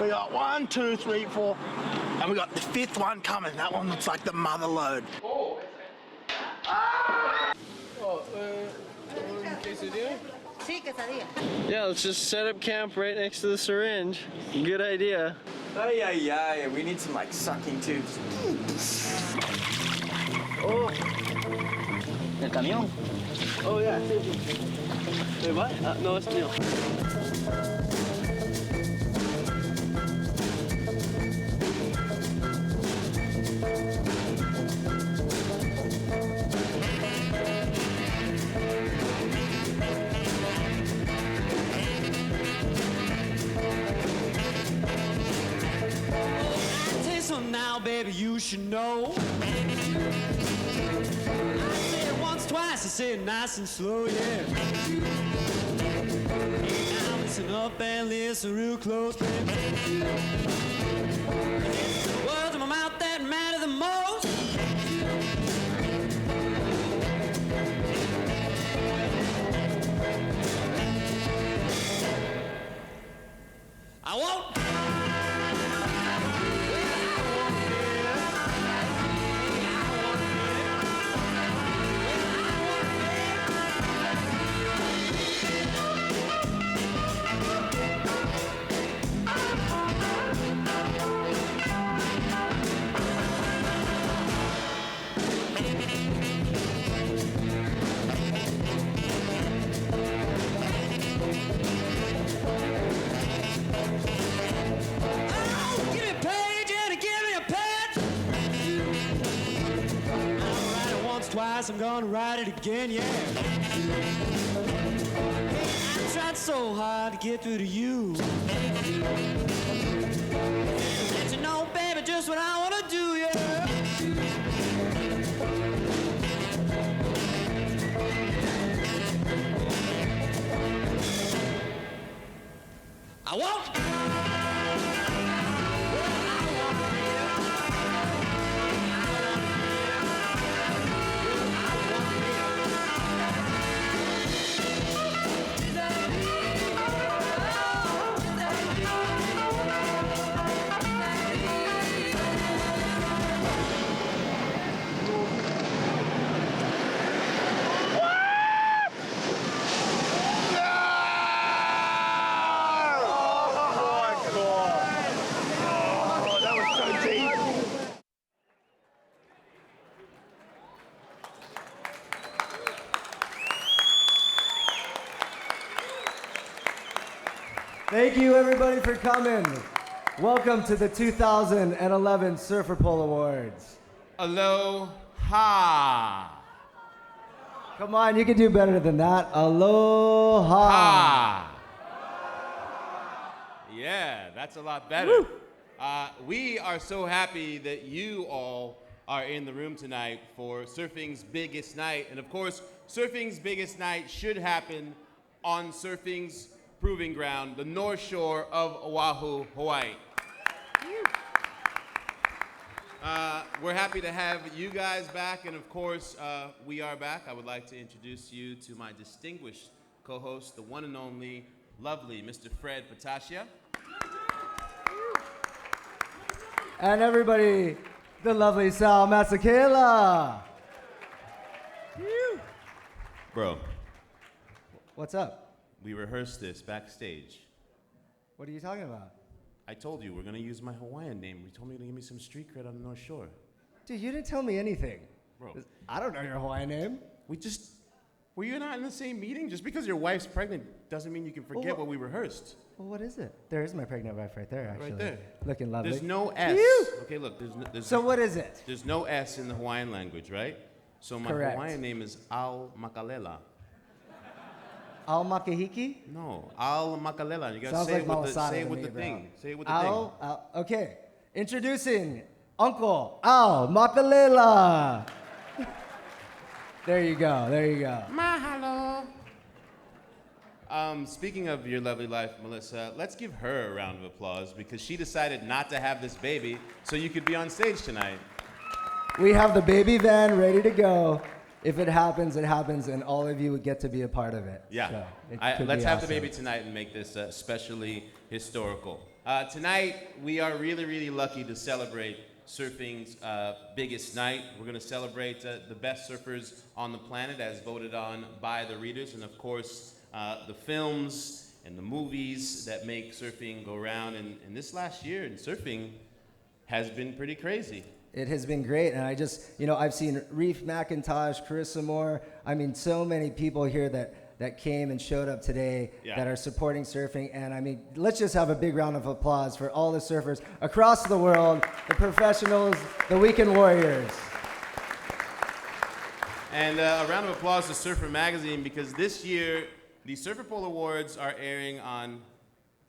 We got 1, 2, 3, 4, and we got the 5th one coming. That one looks like the mother load. Quesadilla? Sí, quesadilla. Yeah, let's just set up camp right next to the syringe. Good idea. Ay, ay, ay. We need some, like, sucking tubes. Oh. El camión. Oh, yeah. Wait, what? No, it's Neil. Now, baby, you should know. I say it once, twice, I say it nice and slow, yeah. Now listen up and listen real close, baby. The words in my mouth that matter the most. I won't. I'm gonna ride it again, yeah. I tried so hard to get through to you. Let you know, baby, just what I wanna do, yeah. I won't. Thank you, everybody, for coming. Welcome to the 2011 Surfer Pole Awards. Aloha. Come on, you can do better than that. Aloha. Ha. Yeah, that's a lot better. We are so happy that you all are in the room tonight for surfing's biggest night. And of course, surfing's biggest night should happen on surfing's proving ground, the North Shore of Oahu, Hawaii. We're happy to have you guys back, and of course, we are back. I would like to introduce you to my distinguished co-host, the one and only, lovely Mr. Fred Patacia. And everybody, the lovely Sal Masakela. Bro, What's up? we rehearsed this backstage. What are you talking about? I told you we're gonna use my Hawaiian name. You told me to give me some street cred on the North Shore. Dude, you didn't tell me anything. Bro, I don't know your Hawaiian name. were you not in the same meeting? Just because your wife's pregnant doesn't mean you can forget what we rehearsed. Well, what is it? There is my pregnant wife right there, actually. Right there. Looking lovely. There's no S. Phew! Okay, look, So what is it? there's no S in the Hawaiian language, right? So my Correct. Hawaiian name is Al Makalela. Al Makahiki? No, Al Makalela. You gotta Sounds say like it with the, Malasada say it to with me, the bro. thing. Say it with the thing. Okay. Introducing Uncle Al Makalela. There you go. There you go. Mahalo. Speaking of your lovely life, Melissa, let's give her a round of applause because she decided not to have this baby so you could be on stage tonight. We have the baby van ready to go. If it happens, it happens, and all of you would get to be a part of it. Yeah. So it could Let's be have the awesome. baby tonight and make this especially historical. Tonight, we are really, really lucky to celebrate surfing's biggest night. We're going to celebrate the best surfers on the planet as voted on by the readers, and of course, the films and the movies that make surfing go round. And this last year in surfing has been pretty crazy. It has been great, and I just, I've seen Reef McIntosh, Carissa Moore, so many people here that came and showed up today that are supporting surfing, and let's just have a big round of applause for all the surfers across the world, the professionals, the weekend warriors. And a round of applause to Surfer Magazine, because this year, the Surfer Pole Awards are airing on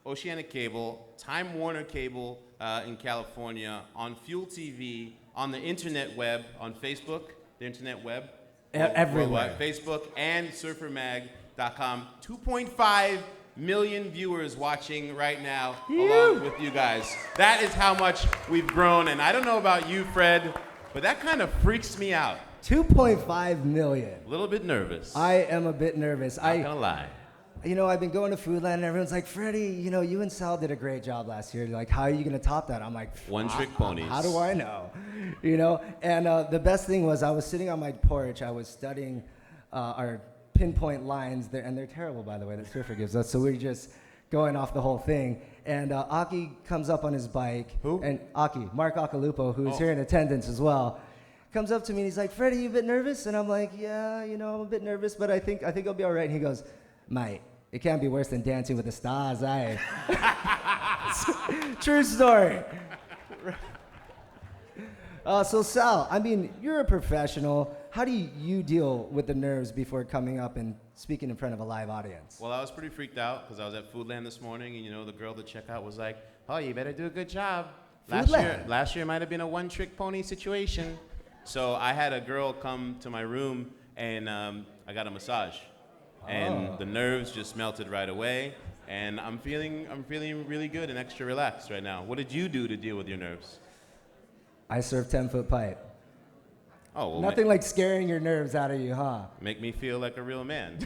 Oceanic Cable, Time Warner Cable in California, on Fuel TV, on the internet web, on Facebook, the internet web. Everywhere. Facebook and surfermag.com. 2.5 million viewers watching right now along with you guys. That is how much we've grown, and I don't know about you, Fred, but that kind of freaks me out. 2.5 million. A little bit nervous. I am a bit nervous. Not gonna lie. I've been going to Foodland and everyone's like, Freddie, you and Sal did a great job last year. Like, how are you going to top that? I'm like, one-trick ponies. How do I know? And the best thing was I was sitting on my porch. I was studying our pinpoint lines there, and they're terrible, by the way, that Surfer gives us. So we're just going off the whole thing. And Aki comes up on his bike. Who? And Aki, Mark Akalupo, who's here in attendance as well, comes up to me and he's like, Freddie, you a bit nervous? And I'm like, yeah, I'm a bit nervous, but I think I'll be all right. And he goes, mate, it can't be worse than Dancing with the Stars, eh? True story. So Sal, you're a professional. How do you deal with the nerves before coming up and speaking in front of a live audience? Well, I was pretty freaked out because I was at Foodland this morning, and the girl at the checkout was like, oh, you better do a good job. Last year might have been a one-trick pony situation. So I had a girl come to my room, and I got a massage. And the nerves just melted right away, and I'm feeling really good and extra relaxed right now. What did you do to deal with your nerves? I surf 10-foot pipe. Oh, well, nothing like scaring your nerves out of you, huh? Make me feel like a real man.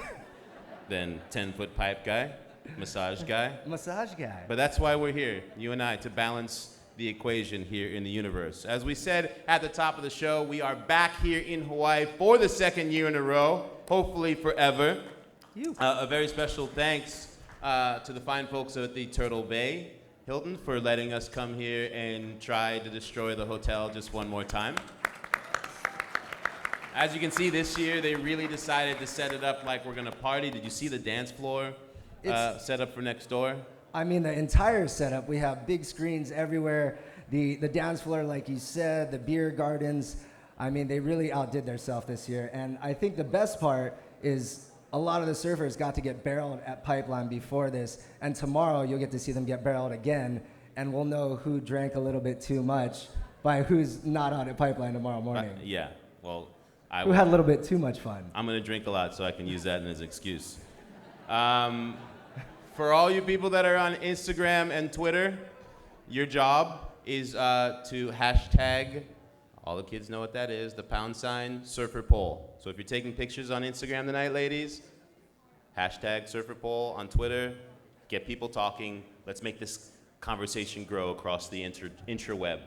Then 10-foot pipe guy, massage guy. Massage guy. But that's why we're here, you and I, to balance the equation here in the universe. As we said at the top of the show, we are back here in Hawaii for the second year in a row, hopefully forever. A very special thanks to the fine folks at the Turtle Bay Hilton for letting us come here and try to destroy the hotel just one more time. As you can see, this year they really decided to set it up like we're gonna party. Did you see the dance floor set up for next door? The entire setup. We have big screens everywhere. The dance floor, like you said, the beer gardens. They really outdid themselves this year. And I think the best part is a lot of the surfers got to get barreled at Pipeline before this, and tomorrow you'll get to see them get barreled again, and we'll know who drank a little bit too much by who's not out at Pipeline tomorrow morning. Yeah, well, who had a little bit too much fun. I'm gonna drink a lot so I can use that as an excuse. For all you people that are on Instagram and Twitter, your job is to hashtag, all the kids know what that is, the # Surfer Pole. So if you're taking pictures on Instagram tonight, ladies, hashtag Surfer Pole on Twitter, get people talking. Let's make this conversation grow across the intraweb.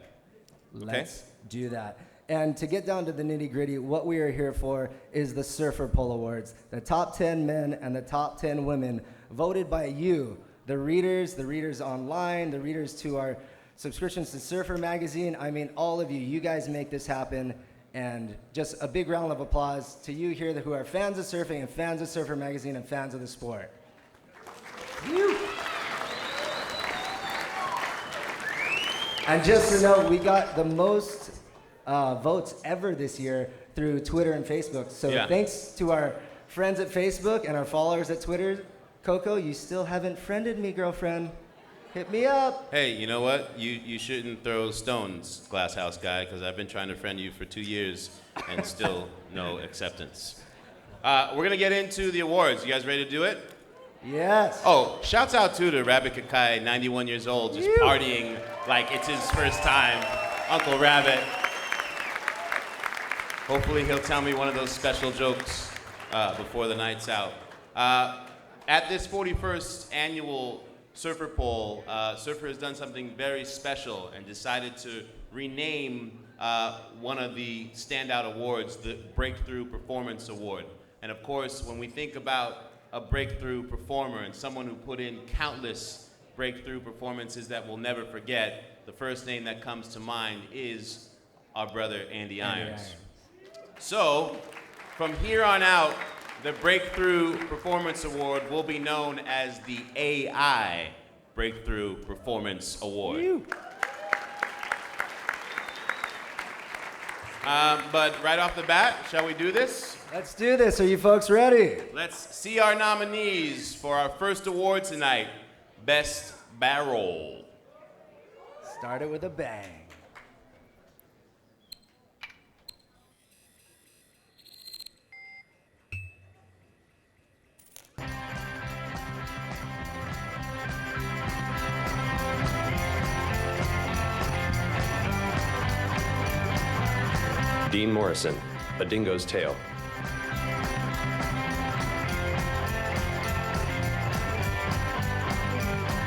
Okay? Let's do that. And to get down to the nitty gritty, what we are here for is the Surfer Pole Awards. The top 10 men and the top 10 women voted by you, the readers online, the readers to our subscriptions to Surfer Magazine. All of you. You guys make this happen. And just a big round of applause to you here who are fans of surfing and fans of Surfer Magazine and fans of the sport. And just to know, we got the most votes ever this year through Twitter and Facebook. So thanks to our friends at Facebook and our followers at Twitter. Coco, you still haven't friended me, girlfriend. Hit me up. Hey, you know what? You shouldn't throw stones, Glasshouse guy, because I've been trying to friend you for 2 years and still no acceptance. We're going to get into the awards. You guys ready to do it? Yes. Oh, shouts out too to Rabbit Kakai, 91 years old, just partying like it's his first time. Uncle Rabbit. Hopefully he'll tell me one of those special jokes before the night's out. At this 41st annual Surfer poll, Surfer has done something very special and decided to rename one of the standout awards, the Breakthrough Performance Award. And of course, when we think about a breakthrough performer and someone who put in countless breakthrough performances that we'll never forget, the first name that comes to mind is our brother Andy Irons. So, from here on out, the Breakthrough Performance Award will be known as the AI Breakthrough Performance Award. But right off the bat, shall we do this? Let's do this. Are you folks ready? Let's see our nominees for our first award tonight, Best Barrel. Start it with a bang. Dean Morrison, A Dingo's Tale.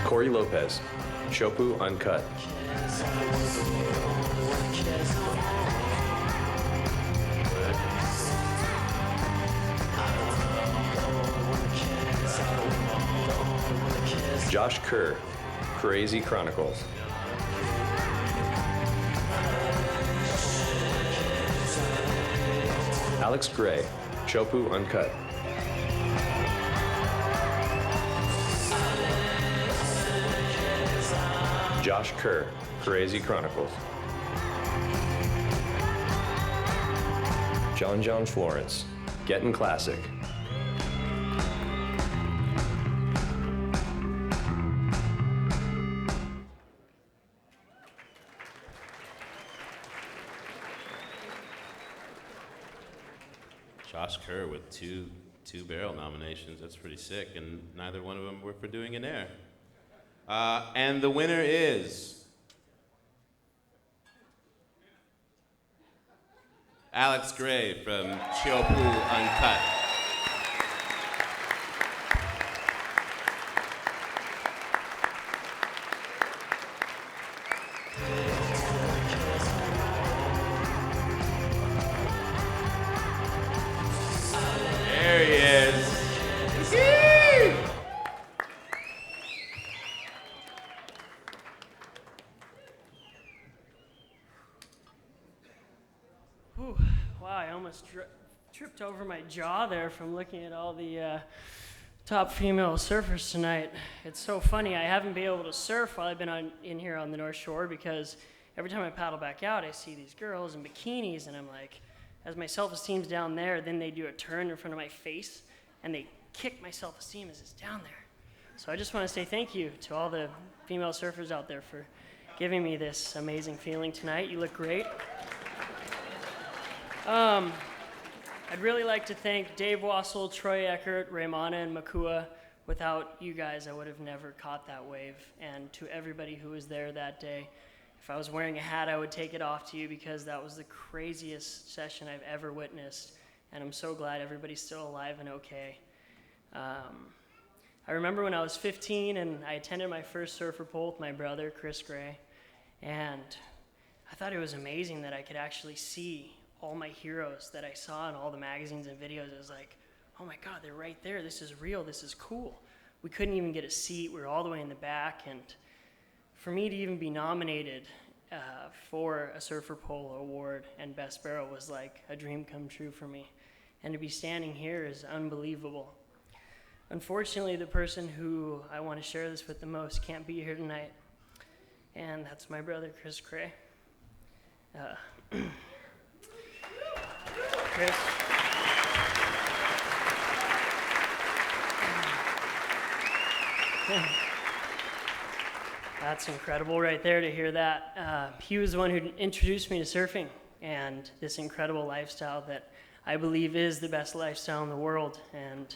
Corey Lopez, Chopu Uncut. Josh Kerr, Crazy Chronicles. Alex Gray, Chopu Uncut. Josh Kerr, Crazy Chronicles. John Florence, Getting Classic. Josh Kerr with two barrel nominations. That's pretty sick, and neither one of them were for doing an air. And the winner is Alex Gray from Chopu Uncut. There he is. Whew. Wow, I almost tripped over my jaw there from looking at all the top female surfers tonight. It's so funny, I haven't been able to surf while I've been in here on the North Shore because every time I paddle back out, I see these girls in bikinis, and I'm like, as my self-esteem's down there, then they do a turn in front of my face, and they kick my self-esteem as it's down there. So I just want to say thank you to all the female surfers out there for giving me this amazing feeling tonight. You look great. I'd really like to thank Dave Wassel, Troy Eckert, Raymana, and Makua. Without you guys, I would have never caught that wave. And to everybody who was there that day, if I was wearing a hat, I would take it off to you because that was the craziest session I've ever witnessed. And I'm so glad everybody's still alive and okay. I remember when I was 15 and I attended my first surfer poll with my brother, Chris Gray. And I thought it was amazing that I could actually see all my heroes that I saw in all the magazines and videos. It was like, oh my God, they're right there. This is real. This is cool. We couldn't even get a seat. We were all the way in the back. And for me to even be nominated for a Surfer Poll Award and Best Barrel was like a dream come true for me. And to be standing here is unbelievable. Unfortunately, the person who I want to share this with the most can't be here tonight. And that's my brother, Chris Cray. Chris. That's incredible right there to hear that. He was the one who introduced me to surfing and this incredible lifestyle that I believe is the best lifestyle in the world. And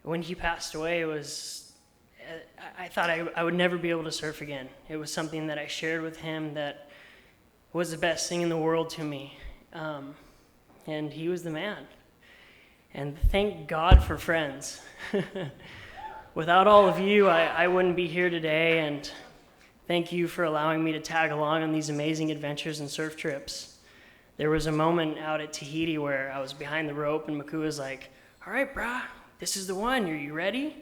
when he passed away, it was, I thought I would never be able to surf again. It was something that I shared with him that was the best thing in the world to me. And he was the man. And thank God for friends. without all of you, I wouldn't be here today, and thank you for allowing me to tag along on these amazing adventures and surf trips. There was a moment out at Tahiti where I was behind the rope and Maku was like, all right, brah, this is the one, are you ready?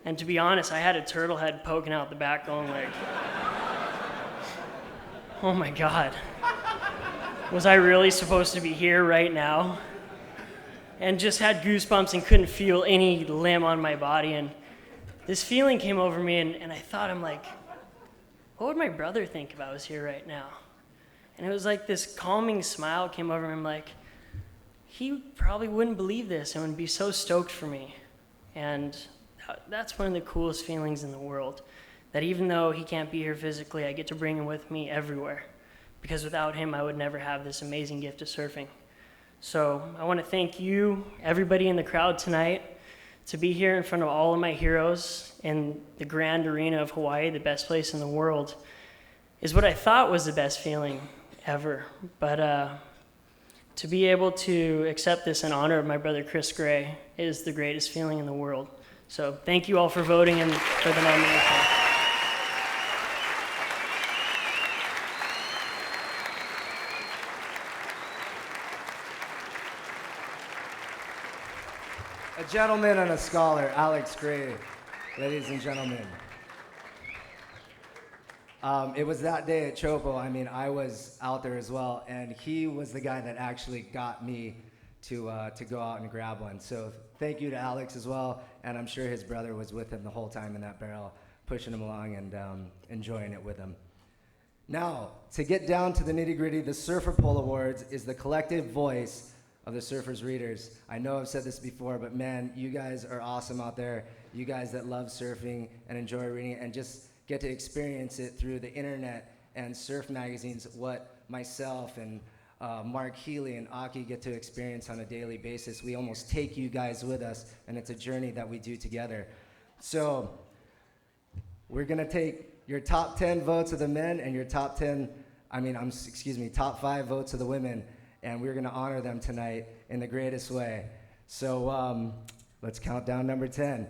And to be honest, I had a turtle head poking out the back going like, oh my God, was I really supposed to be here right now? And just had goosebumps and couldn't feel any limb on my body. And this feeling came over me and I thought, I'm like, what would my brother think if I was here right now? And it was like this calming smile came over me. I'm like, he probably wouldn't believe this and would be so stoked for me. And that's one of the coolest feelings in the world, that even though he can't be here physically, I get to bring him with me everywhere. Because without him, I would never have this amazing gift of surfing. So I want to thank you, everybody in the crowd tonight, to be here in front of all of my heroes in the grand arena of Hawaii, the best place in the world, is what I thought was the best feeling ever. But to be able to accept this in honor of my brother Chris Gray is the greatest feeling in the world. So thank you all for voting and for the nomination. A gentleman and a scholar, Alex Gray, ladies and gentlemen. It was that day at Chopo. I mean, I was out there as well, and he was the guy that actually got me to go out and grab one. So thank you to Alex as well, and I'm sure his brother was with him the whole time in that barrel, pushing him along and enjoying it with him. Now, to get down to the nitty-gritty, the Surfer Poll Awards is the collective voice of the Surfers readers. I know I've said this before, but man, you guys are awesome out there. You guys that love surfing and enjoy reading it and just get to experience it through the internet and surf magazines, what myself and Mark Healy and Aki get to experience on a daily basis. We almost take you guys with us, and it's a journey that we do together. So we're gonna take your top 10 votes of the men and your top 5 votes of the women, and we're gonna honor them tonight in the greatest way. So let's count down number 10.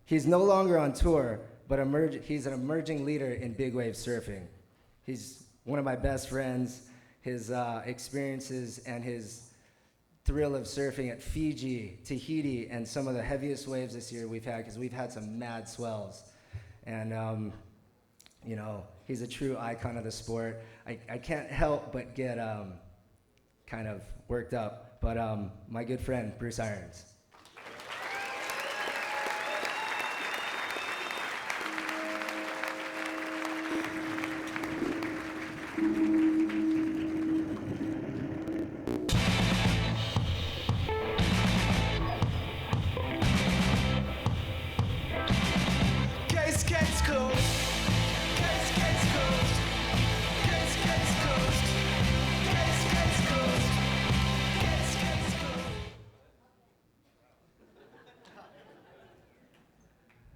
He's no longer on tour, but he's an emerging leader in big wave surfing. He's one of my best friends. His experiences and his thrill of surfing at Fiji, Tahiti, and some of the heaviest waves this year we've had, because we've had some mad swells. And, you know, he's a true icon of the sport. I can't help but get kind of worked up, but my good friend, Bruce Irons.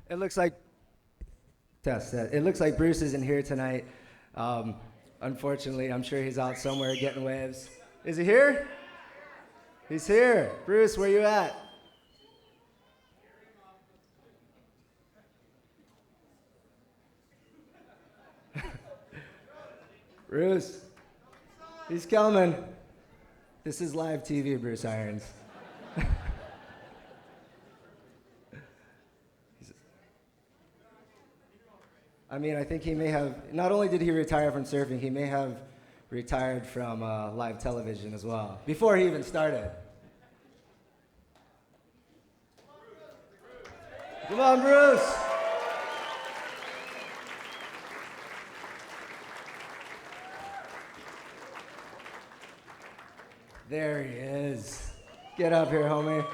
It looks like It looks like Bruce isn't here tonight. Unfortunately, I'm sure he's out somewhere getting waves. Is he here? He's here. Bruce, where you at? Bruce, he's coming. This is live TV, Bruce Irons. I mean, I think he may have, not only did he retire from surfing, he may have retired from live television as well, before he even started. Come on, Bruce. There he is. Get up here, homie.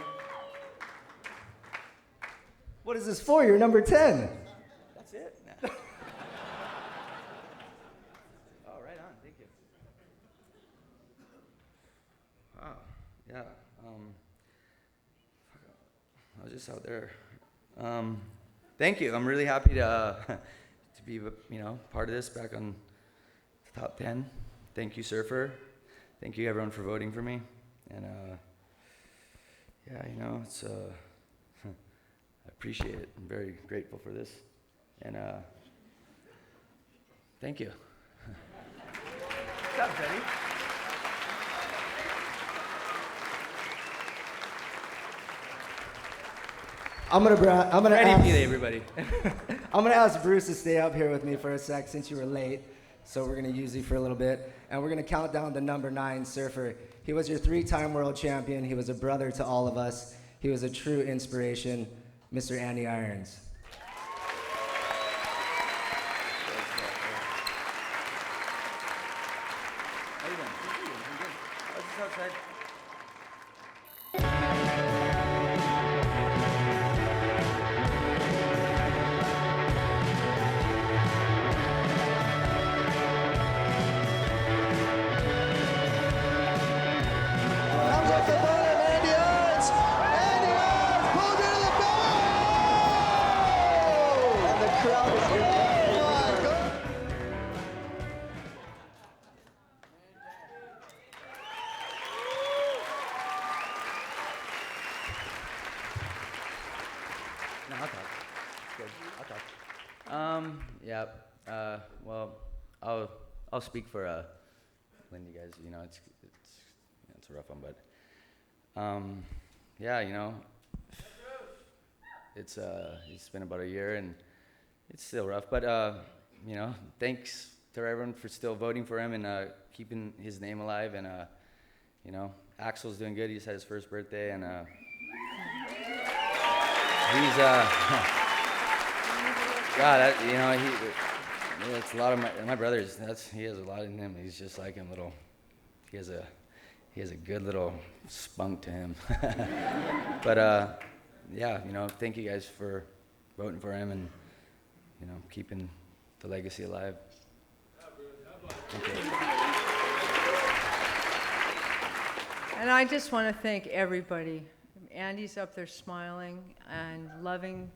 What is this for? You're number 10. That's it. Oh, right on. Thank you. Wow. Yeah. I was just out there. Thank you. I'm really happy to be, part of this back on the top 10. Thank you, Surfer. Thank you, everyone, for voting for me. And, it's, appreciate it. I'm very grateful for this. And thank you. What's up, Betty? I'm gonna Ready, ask, everybody. I'm gonna ask Bruce to stay up here with me for a sec since you were late. So we're gonna use you for a little bit, and we're gonna count down the number 9 surfer. He was your 3-time world champion. He was a brother to all of us. He was a true inspiration, Mr. Andy Irons. How you doing? Good. How's this outside? No, I'll talk. It's good. I'll talk. Yeah. Well, I'll speak for Lindy, guys. You know, it's a rough one, but yeah, you know, it's been about a year and it's still rough, but you know, thanks to everyone for still voting for him and keeping his name alive. And you know, Axel's doing good. He just had his first birthday, and he's God, you know, it's a lot of my brothers. He has a lot in him. He's just like him, he has a good little spunk to him. But yeah, you know, thank you guys for voting for him and, you know, keeping the legacy alive. Thank you. And I just want to thank everybody. Andy's up there smiling and loving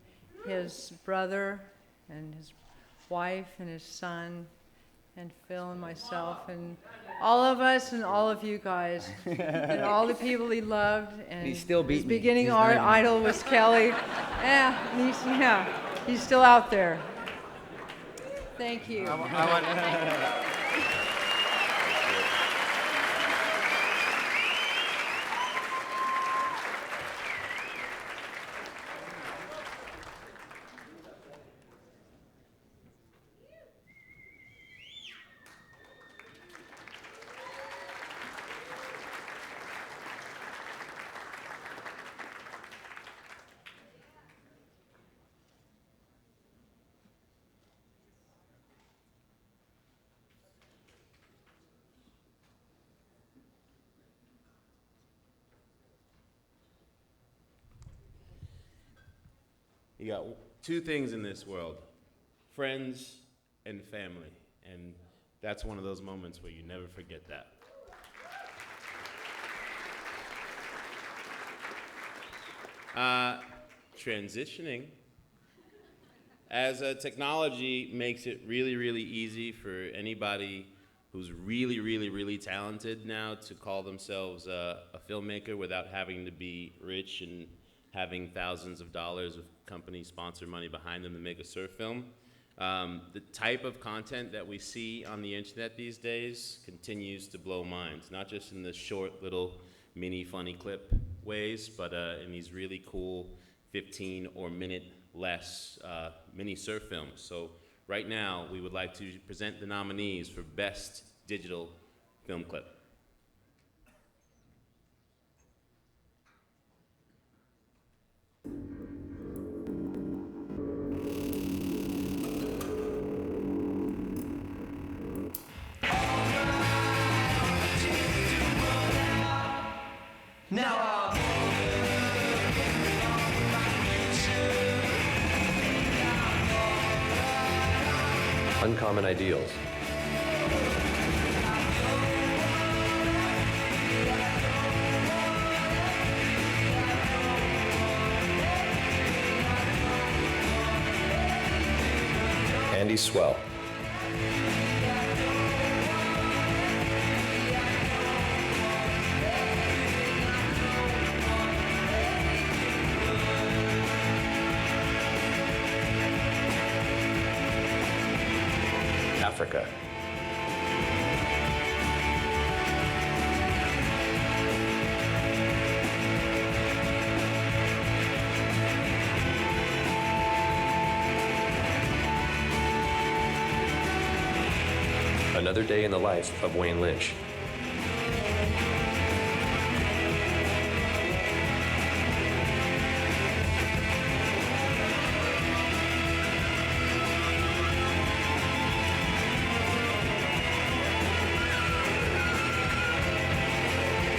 his brother and his wife and his son and Phil and myself and all of us and all of you guys and all the people he loved. And he still beat his me. beginning He's idol was Kelly. He's still out there. Thank you. You got two things in this world, friends and family. And that's one of those moments where you never forget that. Transitioning. As technology makes it really, really easy for anybody who's really, really, really talented now to call themselves a filmmaker without having to be rich and having thousands of dollars of company sponsor money behind them to make a surf film. The type of content that we see on the internet these days continues to blow minds, not just in the short little mini funny clip ways, but in these really cool 15 or minute less mini surf films. So right now, we would like to present the nominees for Best Digital Film Clip. Uncommon Ideals. Andy Swell. Africa. Another day in the life of Wayne Lynch.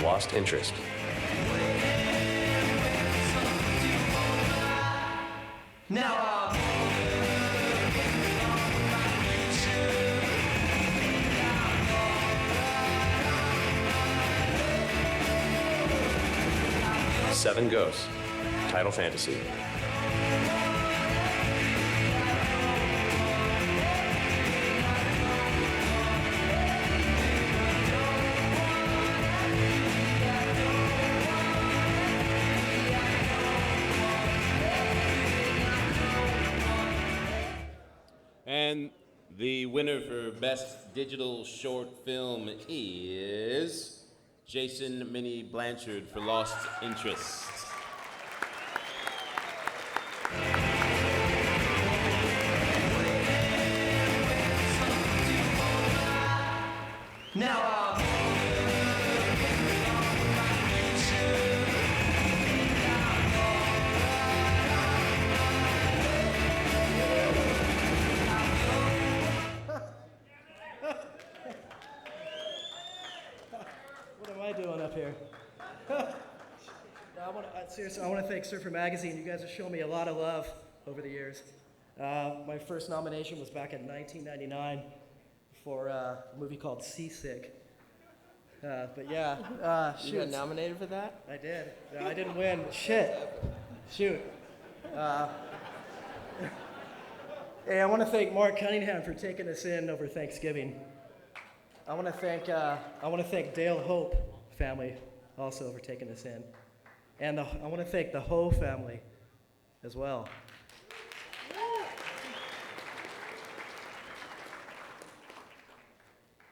Lost interest. Now, 7 Ghosts. Title Fantasy. And the winner for Best Digital Short Film is Jason Minnie Blanchard for Lost Interest. now, What am I doing up here? Seriously, I want to thank Surfer Magazine. You guys have shown me a lot of love over the years. My first nomination was back in 1999 for a movie called Seasick. But yeah, You got nominated for that? I did. I didn't win. Shit. Shoot. Hey, I want to thank Mark Cunningham for taking us in over Thanksgiving. I want to thank Dale Hope family also for taking us in, and I want to thank the Ho family as well.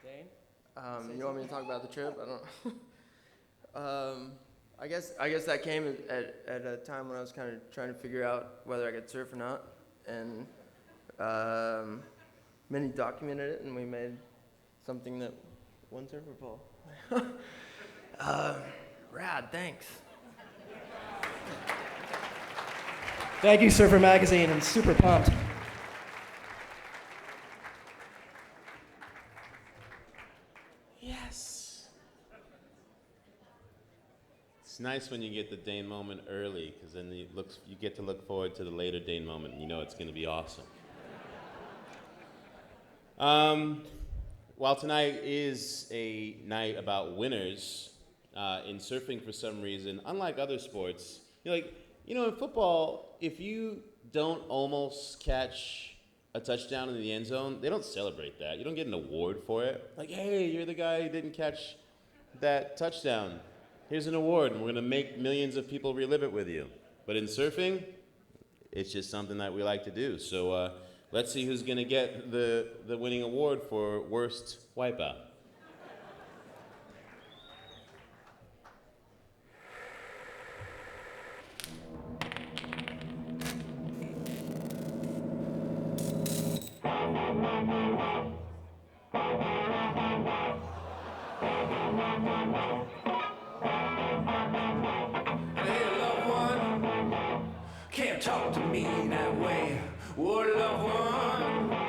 Dane? You want me to talk about the trip? I don't. I guess that came at a time when I was kind of trying to figure out whether I could surf or not, and Minnie documented it, and we made something that won Surfer Pole. Rad, thanks. Thank you, Surfer Magazine. I'm super pumped. Yes. It's nice when you get the Dane moment early, because then you get to look forward to the later Dane moment, and you know it's going to be awesome. While tonight is a night about winners in surfing, for some reason, unlike other sports, in football, if you don't almost catch a touchdown in the end zone, they don't celebrate that. You don't get an award for it. Like, hey, you're the guy who didn't catch that touchdown. Here's an award, and we're gonna make millions of people relive it with you. But in surfing, it's just something that we like to do. So let's see who's gonna get the winning award for worst wipeout. hey, loved one, can't talk to me that way. What, loved one?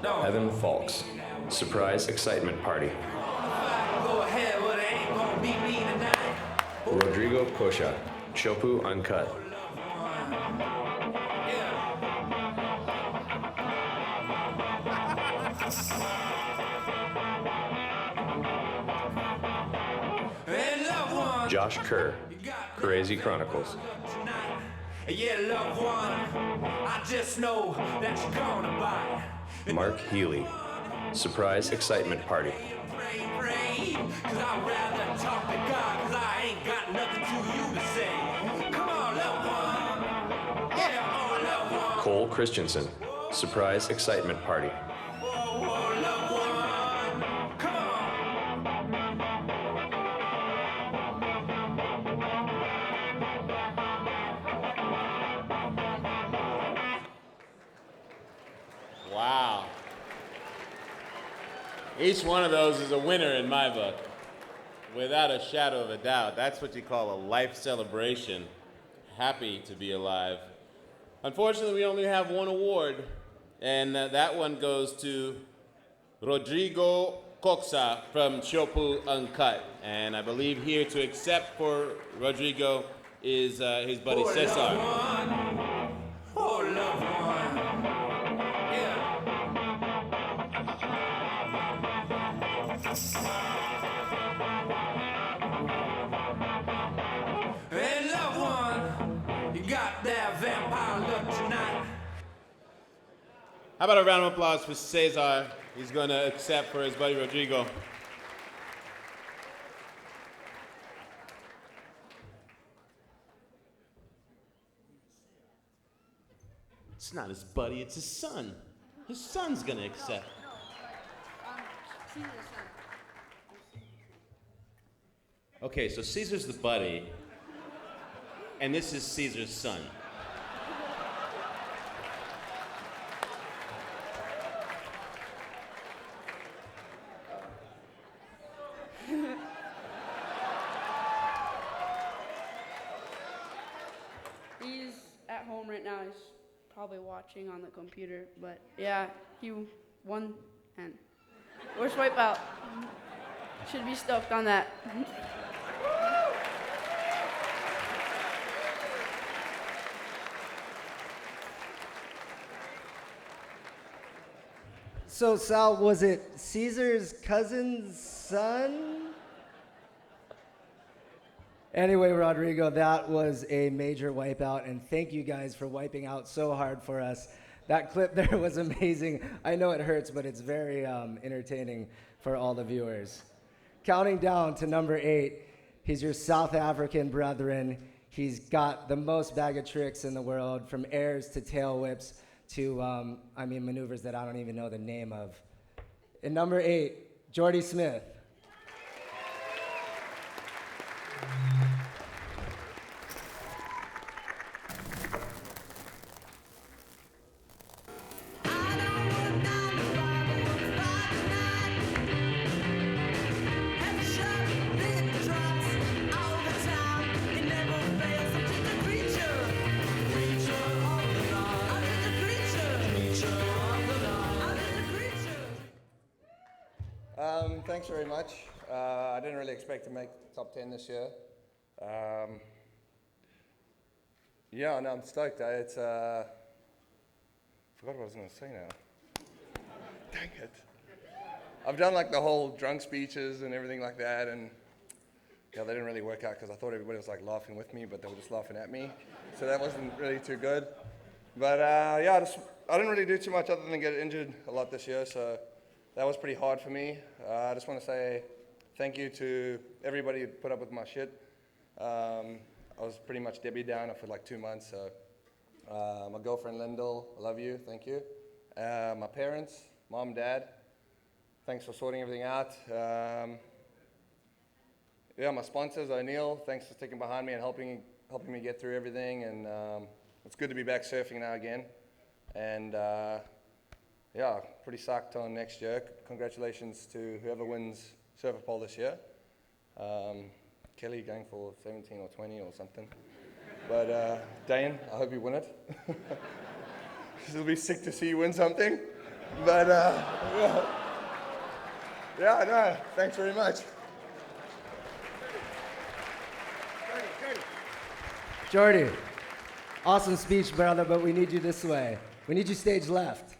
No. Evan Falks. Surprise excitement party. Go ahead, but it ain't gonna beat me tonight. Rodrigo Cocha. Chopu Uncut. Hey, loved one, Josh Kerr. Crazy Chronicles. yeah, loved one, I just know that you're gonna buy. Mark Healy. Surprise excitement party. Pray, cause I'd rather talk to God, cause I ain't got nothing to you to say. Come on, loved one, yeah, oh, loved one. Cole Christensen. Surprise excitement party. Whoa, loved Each one of those is a winner in my book, without a shadow of a doubt. That's what you call a life celebration. Happy to be alive. Unfortunately, we only have one award, and that one goes to Rodrigo Coxa from Chopu Uncut. And I believe here to accept for Rodrigo is his buddy Cesar. Oh, loved one. Yeah. Hey, loved one, you got that vampire look tonight. How about a round of applause for Cesar? He's going to accept for his buddy Rodrigo. It's not his buddy, it's his son. His son's going to accept. Okay, so Caesar's the buddy, and this is Caesar's son. He's at home right now. He's probably watching on the computer. But yeah, he won and worst wipeout. Should be stoked on that. So, Sal, was it Caesar's cousin's son? Anyway, Rodrigo, that was a major wipeout, and thank you guys for wiping out so hard for us. That clip there was amazing. I know it hurts, but it's very entertaining for all the viewers. Counting down to number 8, he's your South African brethren. He's got the most bag of tricks in the world, from airs to tail whips to, maneuvers that I don't even know the name of. In number 8, JORDY Smith. Thanks very much. I didn't really expect to make top 10 this year. Yeah, no, I'm stoked. It's forgot what I was going to say now. Dang it. I've done like the whole drunk speeches and everything like that, and yeah, they didn't really work out because I thought everybody was like laughing with me, but they were just laughing at me. So that wasn't really too good. But yeah, I didn't really do too much other than get injured a lot this year, so that was pretty hard for me. I just want to say thank you to everybody who put up with my shit. I was pretty much Debbie Downer for like 2 months. So my girlfriend Lyndall, I love you, thank you. My parents, mom, dad, thanks for sorting everything out. Yeah, my sponsors, O'Neill, thanks for sticking behind me and helping me get through everything. And it's good to be back surfing now again. And yeah, pretty psyched on next year. Congratulations to whoever wins Surfer Pole this year. Kelly going for 17 or 20 or something. But Dane, I hope you win it. It'll be sick to see you win something. But yeah, no, thanks very much. JORDY, awesome speech, brother, but we need you this way. We need you stage left.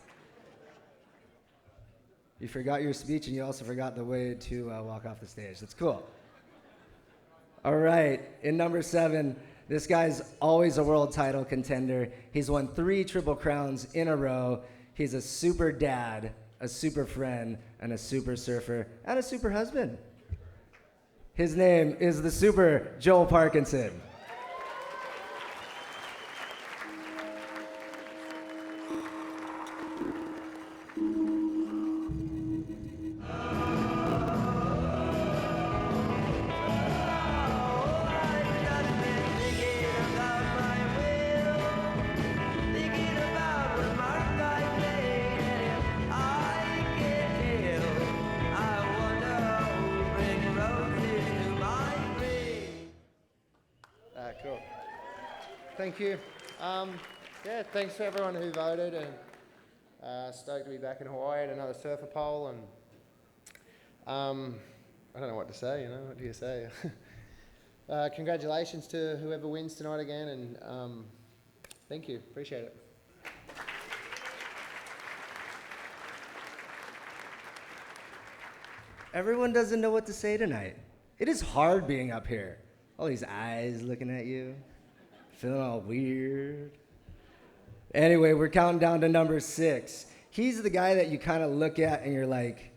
You forgot your speech, and you also forgot the way to walk off the stage. That's cool. All right, in number 7, this guy's always a world title contender. He's won 3 Triple Crowns in a row. He's a super dad, a super friend, and a super surfer, and a super husband. His name is the super Joel Parkinson. Thank you. Yeah, thanks to everyone who voted, and stoked to be back in Hawaii at another surfer poll. And I don't know what to say. What do you say? Congratulations to whoever wins tonight again, and thank you. Appreciate it. Everyone doesn't know what to say tonight. It is hard being up here. All these eyes looking at you, feeling all weird. Anyway, we're counting down to number 6. He's the guy that you kind of look at and you're like,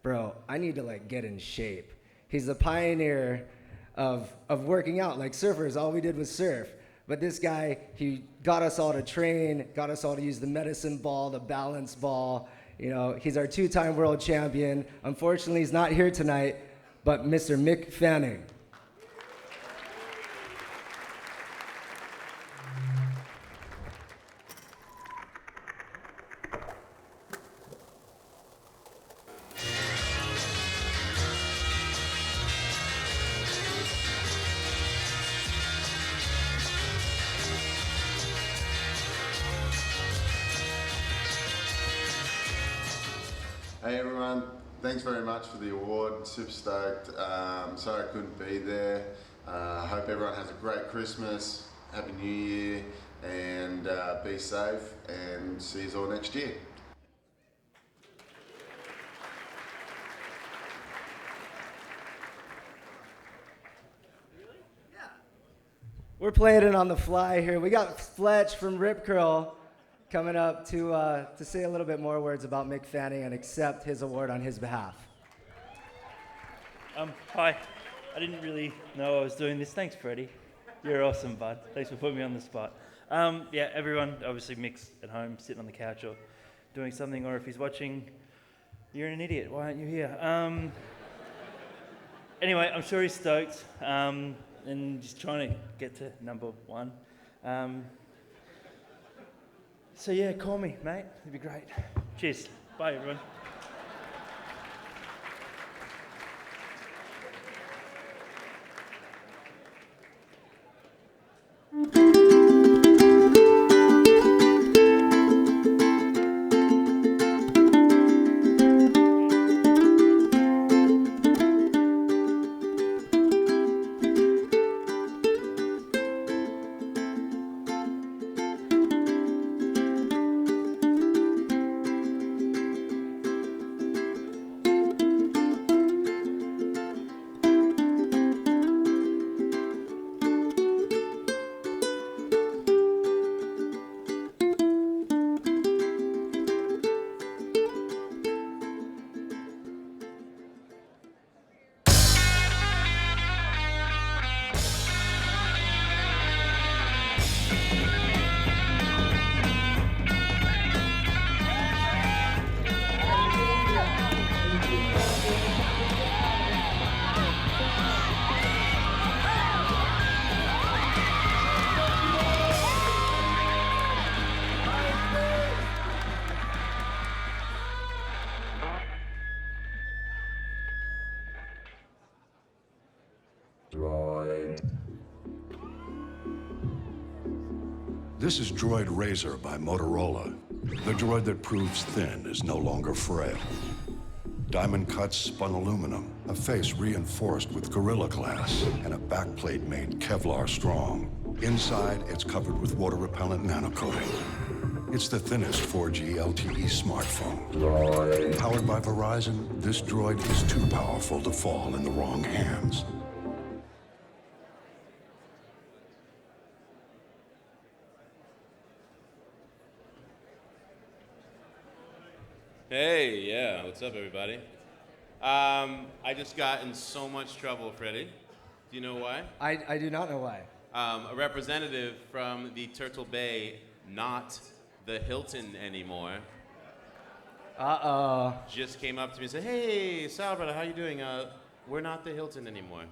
bro, I need to get in shape. He's the pioneer of working out. Like surfers, all we did was surf. But this guy, he got us all to train, got us all to use the medicine ball, the balance ball. He's our 2-time world champion. Unfortunately, he's not here tonight, but Mr. Mick Fanning. Hey everyone, thanks very much for the award, super stoked. Sorry I couldn't be there. Hope everyone has a great Christmas, Happy New Year, and be safe, and see you all next year. We're playing it on the fly here. We got Fletch from Rip Curl coming up to say a little bit more words about Mick Fanning and accept his award on his behalf. Hi. I didn't really know I was doing this. Thanks, Freddie. You're awesome, bud. Thanks for putting me on the spot. Yeah, everyone, obviously Mick's at home, sitting on the couch or doing something, or if he's watching, you're an idiot. Why aren't you here? Anyway, I'm sure he's stoked, and just trying to get to number 1. So yeah, call me, mate. It'd be great. Cheers. Bye, everyone. This is Droid Razor by Motorola. The droid that proves thin is no longer frail. Diamond cuts spun aluminum, a face reinforced with Gorilla Glass, and a backplate made Kevlar strong. Inside, it's covered with water-repellent nanocoating. It's the thinnest 4G LTE smartphone. Powered by Verizon, this droid is too powerful to fall in the wrong hands. Hey, yeah, what's up, everybody? I just got in so much trouble, Freddie. Do you know why? I do not know why. A representative from the Turtle Bay, not the Hilton anymore, just came up to me and said, "Hey, Sal, brother, how you doing? We're not the Hilton anymore."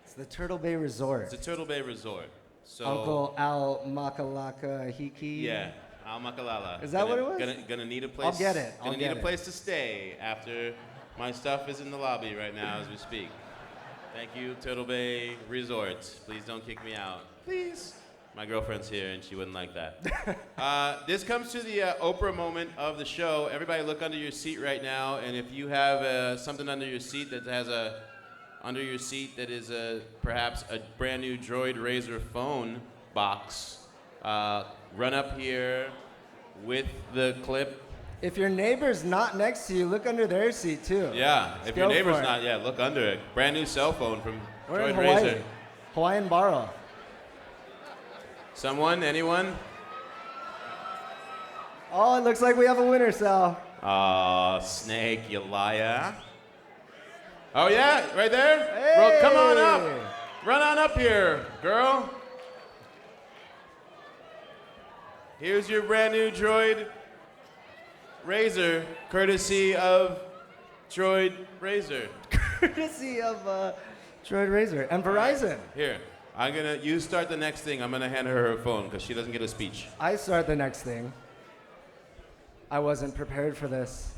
It's the Turtle Bay Resort. It's the Turtle Bay Resort. So Uncle Al Makalaka Hiki. Yeah, Al Makalala. Is that what it was? Gonna need a place. I'll get it. Gonna need a place to stay after my stuff is in the lobby right now as we speak. Thank you, Turtle Bay Resort. Please don't kick me out. Please. My girlfriend's here, and she wouldn't like that. This comes to the Oprah moment of the show. Everybody look under your seat right now, and if you have something under your seat that is perhaps a brand new Droid Razr phone box, run up here with the clip. If your neighbor's not next to you, look under their seat too. Yeah, if your go neighbor's for it. not, look under it. Brand new cell phone from We're Droid in Hawaii. Razr. Hawaiian borrow. Someone? Anyone? Oh, it looks like we have a winner, Sal. Aw, Snake, you liar. Oh yeah, right there? Well, come on up. Run on up here, girl. Here's your brand new Droid Razr, courtesy of Droid Razr. Courtesy of Droid Razr and Verizon. Here, you start the next thing. I'm gonna hand her phone because she doesn't get a speech. I start the next thing. I wasn't prepared for this.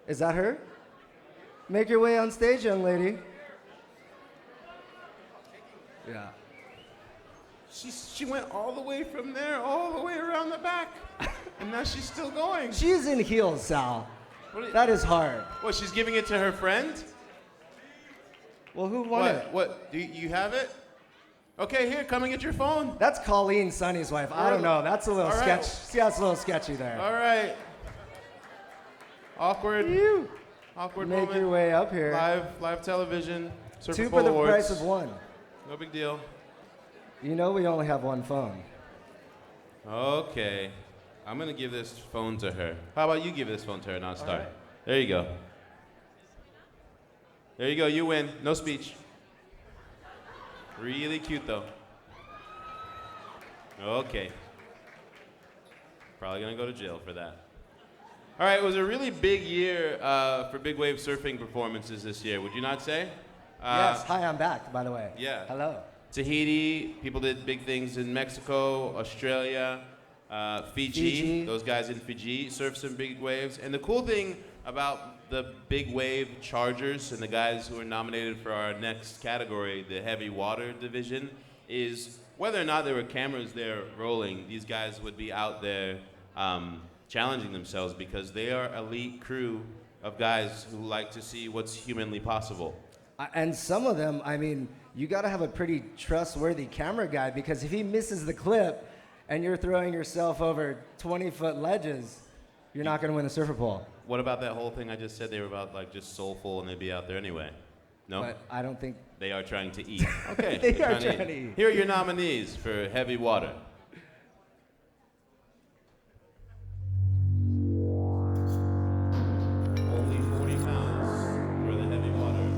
Is that her? Make your way on stage, young lady. Yeah. She went all the way from there, all the way around the back, and now she's still going. She's in heels, Sal. That is hard. What, she's giving it to her friend? Well, who won it? What, do you have it? Okay, here, come and get your phone. That's Colleen, Sonny's wife. I don't know. That's a little All right. sketch. See, that's a little sketchy there. All right. Awkward Make moment. your way up here. Live television. Surfer Two Bowl for the Awards. price of one. No big deal. You know we only have one phone. Okay. I'm going to give this phone to her. How about you give this phone to her and I'll start? right. There you go. There you go. You win. No speech. Really cute, though. Okay. Probably going to go to jail for that. All right. It was a really big year for big wave surfing performances this year. Would you not say? Yes. Hi, I'm back, by the way. Yeah. Hello. Tahiti, people did big things in Mexico, Australia, Fiji. Those guys in Fiji surfed some big waves. And the cool thing about the big wave chargers and the guys who are nominated for our next category, the heavy water division, is whether or not there were cameras there rolling, these guys would be out there challenging themselves because they are elite crew of guys who like to see what's humanly possible. And some of them, I mean, you got to have a pretty trustworthy camera guy because if he misses the clip and you're throwing yourself over 20-foot ledges, you're not going to win the surfer pole. What about that whole thing I just said? They were about like just soulful and they'd be out there anyway. No? But I don't think... They are trying to eat. Okay. They they're are trying to eat. Here are your nominees for heavy water. Only 40 pounds for the heavy water.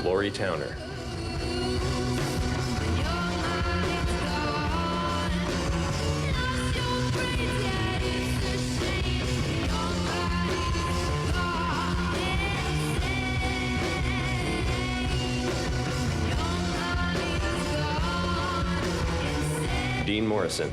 Lori Towner. Dean Morrison.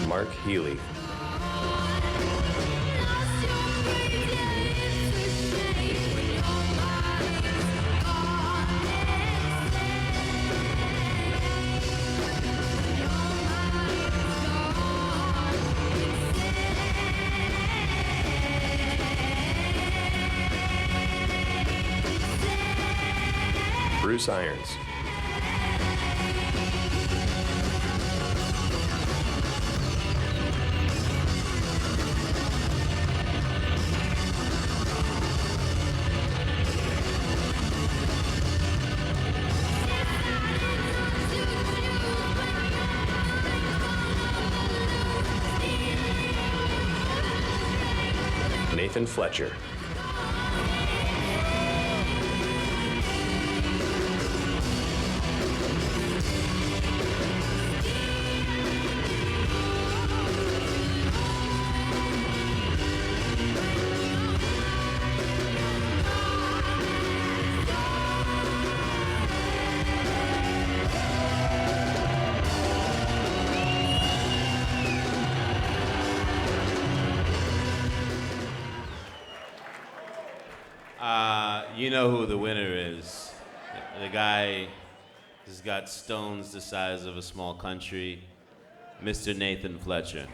Mark Healy. Bruce Irons. Nathan Fletcher. You know who the winner is. The guy who's got stones the size of a small country, Mr. Nathan Fletcher.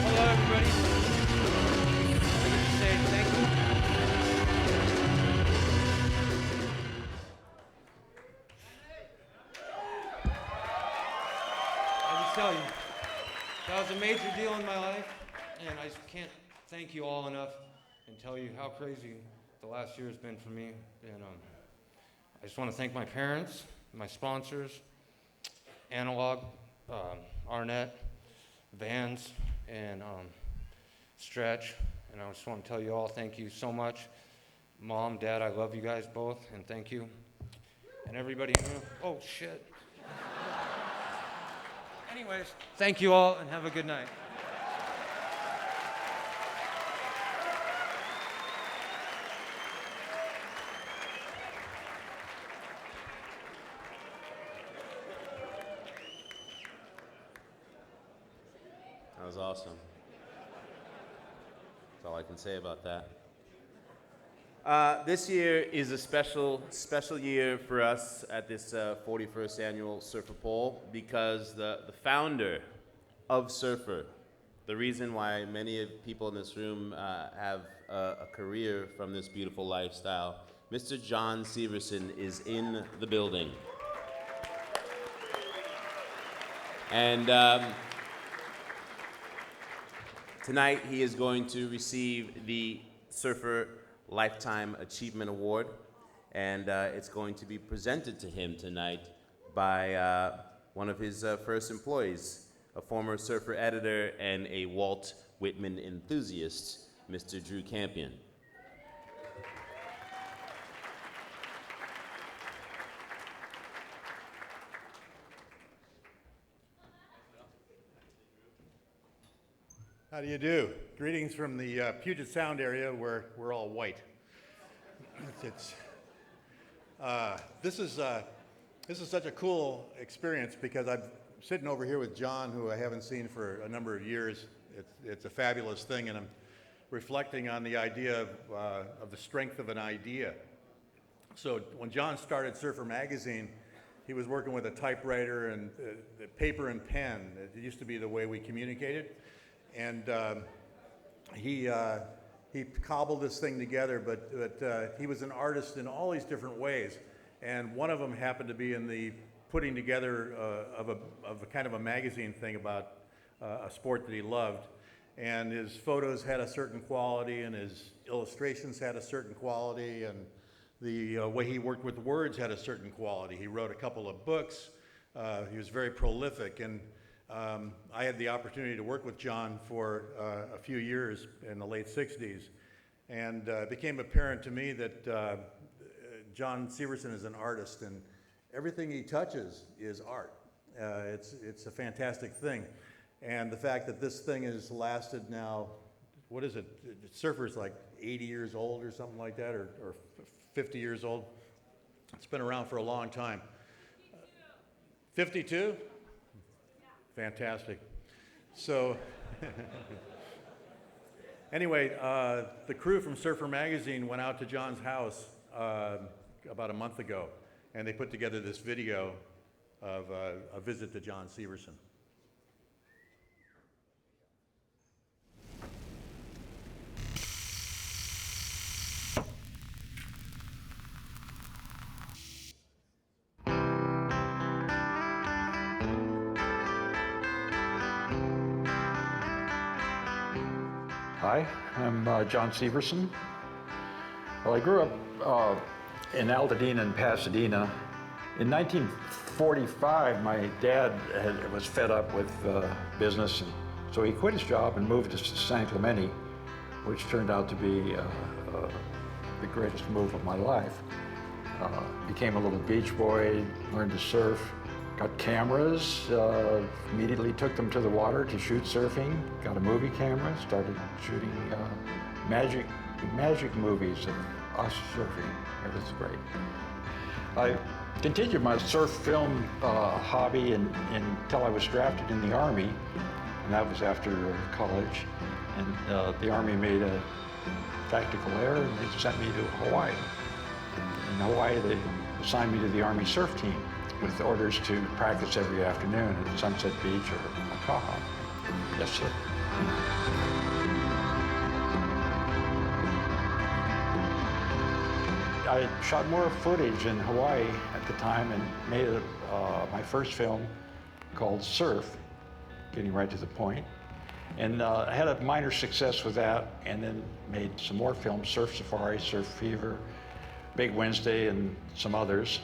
Hello, everybody. Let me just say thank you. I just tell you, that was a major deal in my life, and I just can't thank you all enough and tell you how crazy the last year has been for me. And I just want to thank my parents, my sponsors, Analog, Arnett, Vans, and Stretch. And I just want to tell you all thank you so much. Mom, Dad, I love you guys both, and thank you. And everybody in the room. Oh, shit. Anyways, thank you all, and have a good night. That was awesome. That's all I can say about that. This year is a special year for us at this 41st annual Surfer Poll because the founder of Surfer, the reason why many of people in this room have a career from this beautiful lifestyle, Mr. John Severson is in the building. And tonight he is going to receive the Surfer Lifetime Achievement Award, and it's going to be presented to him tonight by one of his first employees, a former Surfer editor and a Walt Whitman enthusiast, Mr. Drew Campion. How do you do? Greetings from the Puget Sound area where we're all white. This is such a cool experience because I'm sitting over here with John, who I haven't seen for a number of years. It's a fabulous thing, and I'm reflecting on the idea of the strength of an idea. So when John started Surfer Magazine, he was working with a typewriter and paper and pen. It used to be the way we communicated. And he cobbled this thing together, but he was an artist in all these different ways. And one of them happened to be in the putting together of a kind of a magazine thing about a sport that he loved. And his photos had a certain quality, and his illustrations had a certain quality, and the way he worked with words had a certain quality. He wrote a couple of books. He was very prolific, and I had the opportunity to work with John for a few years in the late 60s, and it became apparent to me that John Severson is an artist, and everything he touches is art. It's a fantastic thing, and the fact that this thing has lasted now, what is it? Surfer's like 80 years old or something like that, or 50 years old. It's been around for a long time. 52? Fantastic. So, anyway, the crew from Surfer Magazine went out to John's house about a month ago, and they put together this video of a visit to John Severson. Hi, I'm John Severson. Well, I grew up in Altadena and Pasadena. In 1945, my dad was fed up with business, and so he quit his job and moved to San Clemente, which turned out to be the greatest move of my life. Became a little beach boy, learned to surf, got cameras, immediately took them to the water to shoot surfing, got a movie camera, started shooting magic movies of us surfing. It was great. I continued my surf film hobby until I was drafted in the Army, and that was after college. And the Army made a tactical error, and they sent me to Hawaii. In Hawaii, they assigned me to the Army surf team with orders to practice every afternoon at Sunset Beach or Makaha. Yes, sir. I shot more footage in Hawaii at the time and made my first film called Surf, getting right to the point. And I had a minor success with that, and then made some more films, Surf Safari, Surf Fever, Big Wednesday, and some others.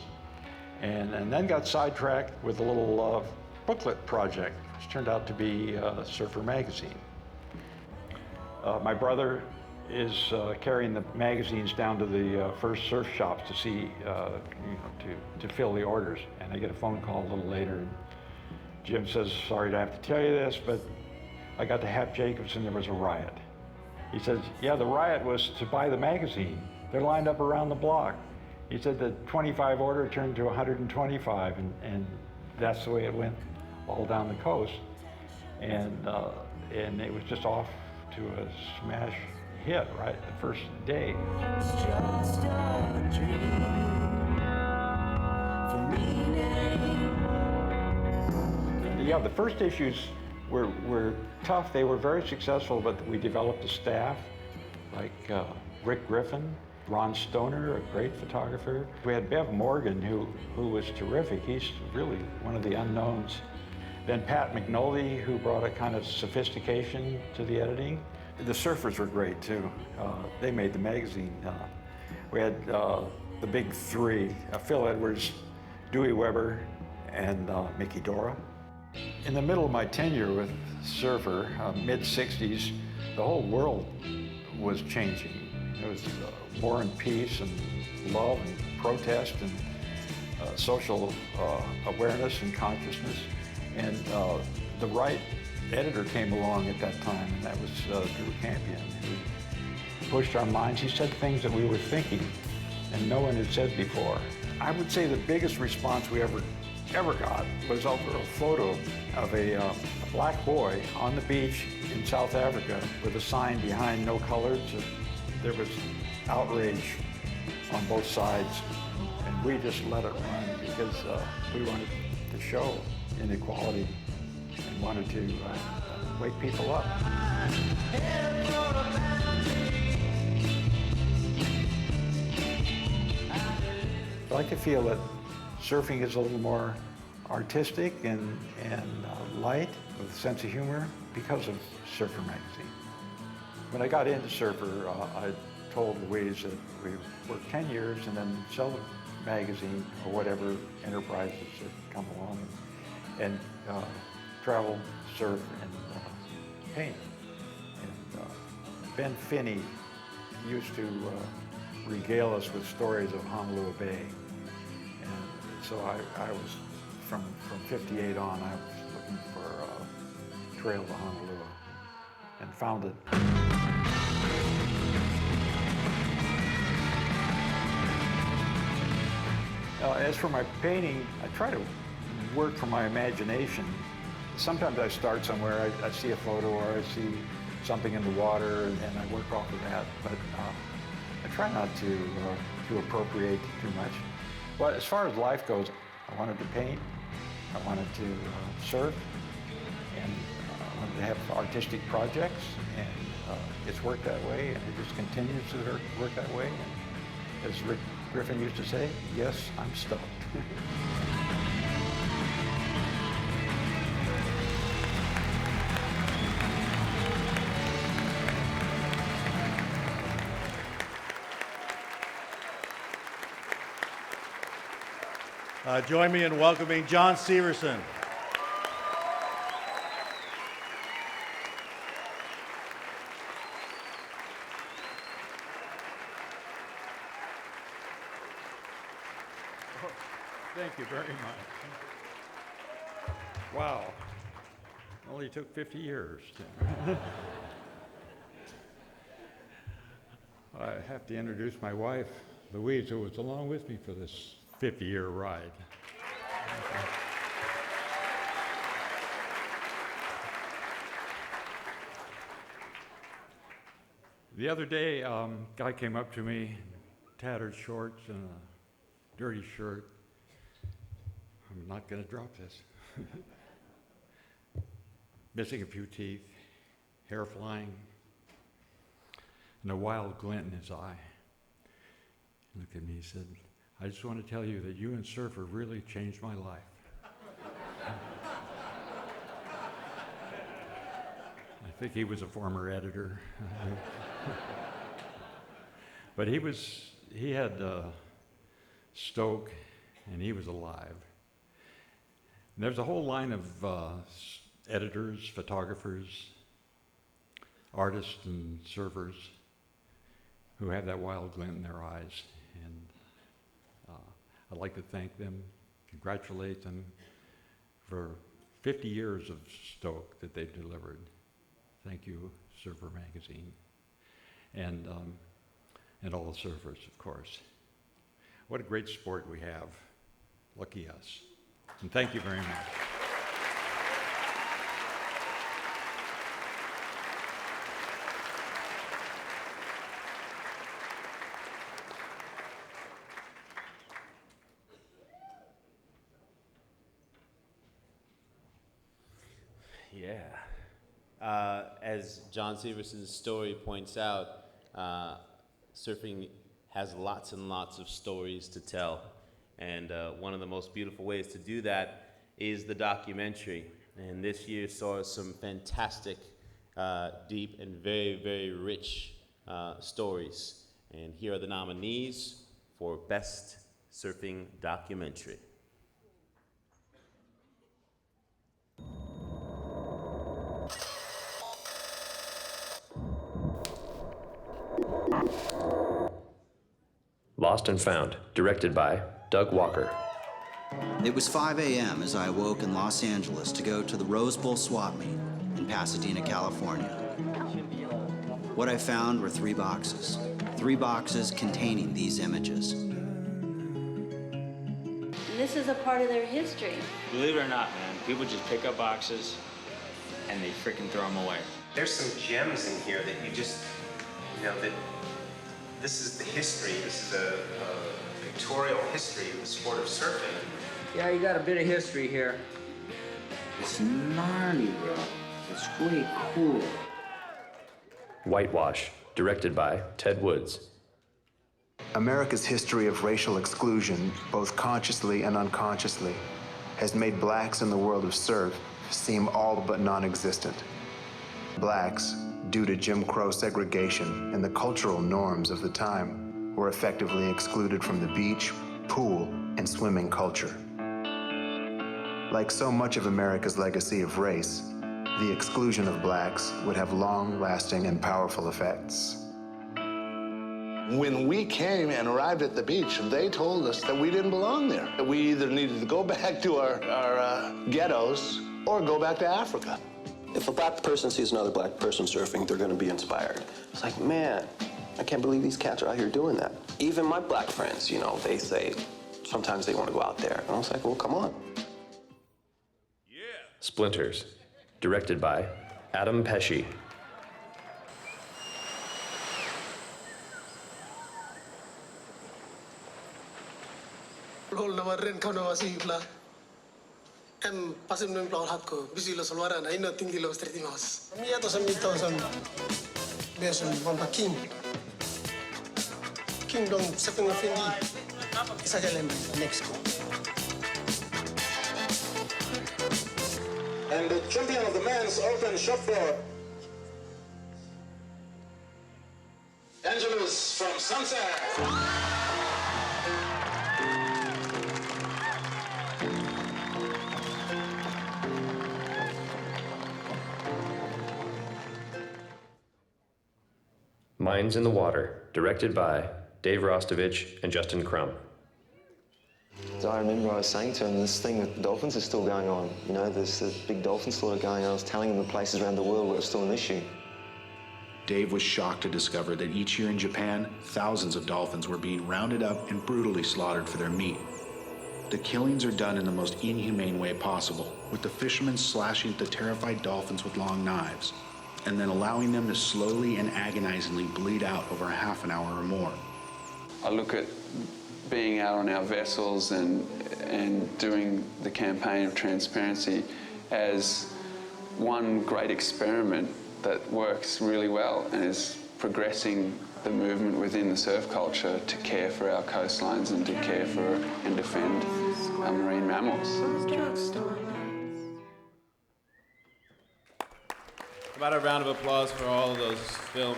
And then got sidetracked with a little booklet project, which turned out to be Surfer magazine. My brother is carrying the magazines down to the first surf shops to see, to fill the orders. And I get a phone call a little later, and Jim says, sorry to have to tell you this, but I got to Hap Jacobs and there was a riot. He says, yeah, the riot was to buy the magazine. They're lined up around the block. He said the 25 order turned to 125, and that's the way it went all down the coast. And it was just off to a smash hit right the first day. It's just a dream for me now. Yeah, the first issues were tough. They were very successful, but we developed a staff like Rick Griffin, Ron Stoner, a great photographer. We had Bev Morgan, who was terrific. He's really one of the unknowns. Then Pat McNulty, who brought a kind of sophistication to the editing. The surfers were great too. They made the magazine. We had the big three, Phil Edwards, Dewey Weber, and Mickey Dora. In the middle of my tenure with Surfer, mid-60s, the whole world was changing. It was war and peace and love and protest and social awareness and consciousness. And the right editor came along at that time, and that was Drew Campion, who pushed our minds. He said things that we were thinking and no one had said before. I would say the biggest response we ever got was over a photo of a black boy on the beach in South Africa with a sign behind "No Colored." So there was outrage on both sides, and we just let it run because we wanted to show inequality and wanted to wake people up. I like to feel that surfing is a little more artistic and light, with a sense of humor, because of Surfer magazine. When I got into Surfer, I told Louise that we work 10 years and then sell the magazine or whatever enterprises that come along and travel, surf, and paint. And Ben Finney used to regale us with stories of Honolulu Bay. And so I was, from 58 on, I was looking for a trail to Honolulu and found it. As for my painting, I try to work from my imagination. Sometimes I start somewhere, I see a photo or I see something in the water and I work off of that, but I try not to appropriate too much. But as far as life goes, I wanted to paint, I wanted to surf, and I wanted to have artistic projects, and it's worked that way, and it just continues to work that way. And as Rick Griffin used to say, yes, I'm stoked. Join me in welcoming John Severson. Thank you very much. Wow. Only took 50 years. I have to introduce my wife, Louise, who was along with me for this 50-year ride. The other day, guy came up to me, tattered shorts and a dirty shirt. I'm not going to drop this. Missing a few teeth, hair flying, and a wild glint in his eye. He looked at me and said, I just want to tell you that you and Surfer really changed my life. I think he was a former editor. But he had Stoke, and he was alive. And there's a whole line of editors, photographers, artists, and surfers who have that wild glint in their eyes. And I'd like to thank them, congratulate them for 50 years of Stoke that they've delivered. Thank you, Surfer Magazine, and all the surfers, of course. What a great sport we have. Lucky us. And thank you very much. Yeah. As John Severson's story points out, surfing has lots and lots of stories to tell. And one of the most beautiful ways to do that is the documentary. And this year saw some fantastic, deep, and very, very rich stories. And here are the nominees for Best Surfing Documentary. Lost and Found, directed by Doug Walker. It was 5 a.m. as I awoke in Los Angeles to go to the Rose Bowl swap meet in Pasadena, California. What I found were 3 boxes. 3 boxes containing these images. This is a part of their history. Believe it or not, man, people just pick up boxes and they freaking throw them away. There's some gems in here that you just, that this is the history. This is a pictorial history of the sport of surfing. Yeah, you got a bit of history here. It's gnarly, bro. It's really cool. Whitewash, directed by Ted Woods. America's history of racial exclusion, both consciously and unconsciously, has made blacks in the world of surf seem all but non-existent. Blacks, due to Jim Crow segregation and the cultural norms of the time, were effectively excluded from the beach, pool, and swimming culture. Like so much of America's legacy of race, the exclusion of blacks would have long-lasting and powerful effects. When we came and arrived at the beach, they told us that we didn't belong there. That we either needed to go back to our ghettos or go back to Africa. If a black person sees another black person surfing, they're gonna be inspired. It's like, man, I can't believe these cats are out here doing that. Even my black friends, they say sometimes they want to go out there. And I was like, well, come on. Splinters, directed by Adam Pesci. Pasim nung plawal hatko, bisi lo solwara na ino tinggi lo straight mas. Mia to sam beson vampa king. King dong sepeng fendi. Isa jalan next go. And the champion of the men's open shotboard, Angelus from Sunset. Minds in the Water, directed by Dave Rostovich and Justin Crum. I remember I was saying to him, this thing with dolphins is still going on. You know, there's this big dolphin slaughter going on. I was telling him the places around the world where it's still an issue. Dave was shocked to discover that each year in Japan, thousands of dolphins were being rounded up and brutally slaughtered for their meat. The killings are done in the most inhumane way possible, with the fishermen slashing at the terrified dolphins with long knives, and then allowing them to slowly and agonizingly bleed out over half an hour or more. I look at being out on our vessels and doing the campaign of transparency as one great experiment that works really well and is progressing the movement within the surf culture to care for our coastlines and to care for and defend our marine mammals. How about a round of applause for all of those films?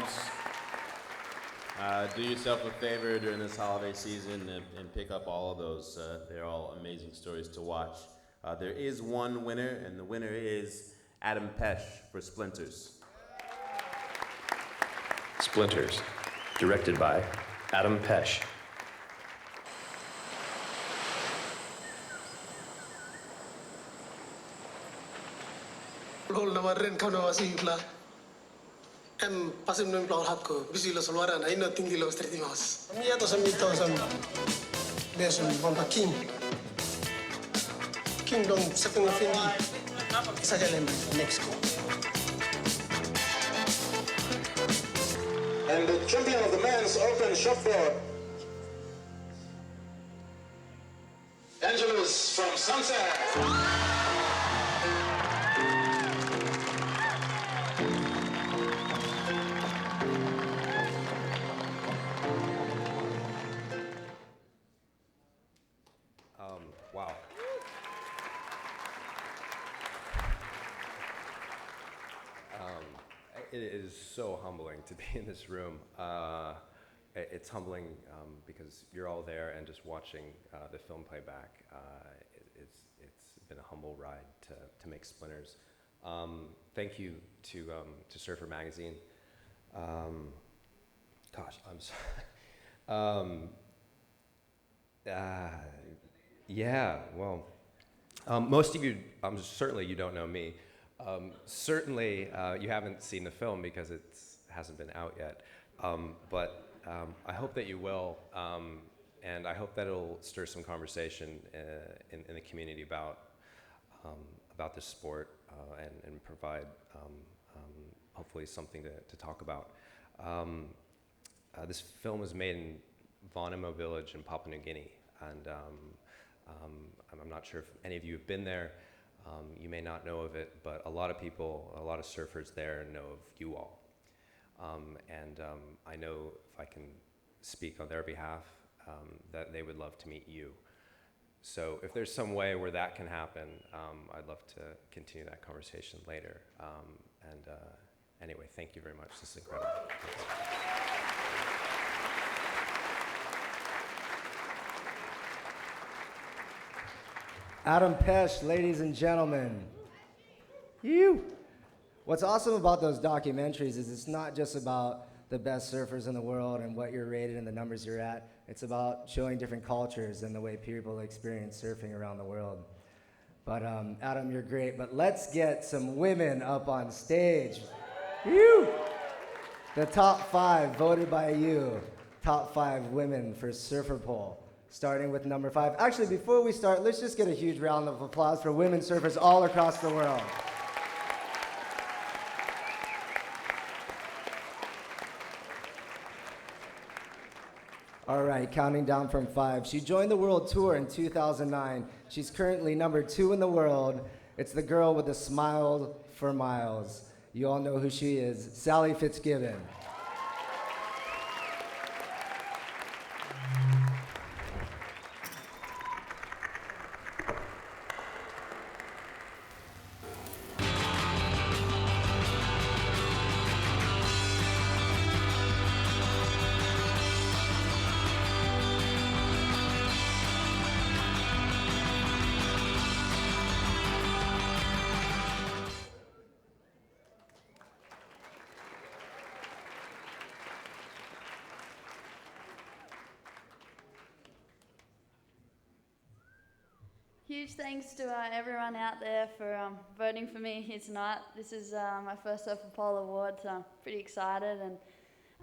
Do yourself a favor during this holiday season and pick up all of those. They're all amazing stories to watch. There is one winner, and the winner is Adam Pesh for Splinters. Splinters, directed by Adam Pesh. Lol nama ren kau nama si ikla. Pasim nem plauhat ko bisi lo solwara na ino tinggi lo straight mas. Mia to sami to sam. Besum bomba king. King dong sepeng fendi. Isa jalan next go. And the champion of the men's open shotboard, Angelus from Sunset. Wow. It is so humbling to be in this room. It's humbling because you're all there and just watching the film playback. It's been a humble ride to make Splinters. Thank you to Surfer Magazine. Gosh, I'm sorry. Yeah, well, most of you, certainly you don't know me. Certainly you haven't seen the film because it hasn't been out yet. But I hope that you will, and I hope that it'll stir some conversation in the community about this sport and provide hopefully something to talk about. This film was made in Vanuatu village in Papua New Guinea, and I'm not sure if any of you have been there. You may not know of it, but a lot of people, a lot of surfers there know of you all. And I know if I can speak on their behalf, that they would love to meet you. So if there's some way where that can happen, I'd love to continue that conversation later. Anyway, thank you very much. This is incredible. Adam Pesh, ladies and gentlemen. You. What's awesome about those documentaries is it's not just about the best surfers in the world and what you're rated and the numbers you're at. It's about showing different cultures and the way people experience surfing around the world. But Adam, you're great. But let's get some women up on stage. You. The top 5 voted by you. Top 5 women for Surfer Poll. Starting with number 5. Actually, before we start, let's just get a huge round of applause for women surfers all across the world. All right, counting down from 5. She joined the World Tour in 2009. She's currently number 2 in the world. It's the girl with the smile for miles. You all know who she is, Sally Fitzgibbon. Huge thanks to everyone out there for voting for me here tonight. This is my first Surfer Pole Award, so I'm pretty excited, and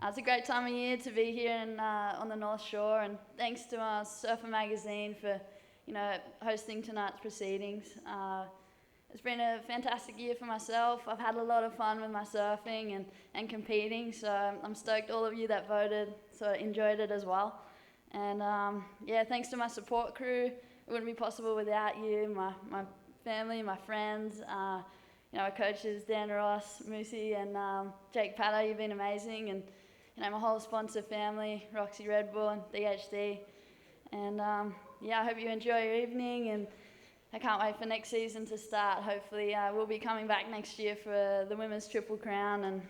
it's a great time of year to be here on the North Shore, and thanks to Surfer Magazine for hosting tonight's proceedings. It's been a fantastic year for myself. I've had a lot of fun with my surfing and competing, so I'm stoked all of you that voted so enjoyed it as well. And yeah, thanks to my support crew. It wouldn't be possible without you, my family, my friends, my coaches, Dan Ross, Moosey, and Jake Patter. You've been amazing, and my whole sponsor family, Roxy Red Bull and DHD. And yeah, I hope you enjoy your evening, and I can't wait for next season to start. Hopefully we'll be coming back next year for the Women's Triple Crown, and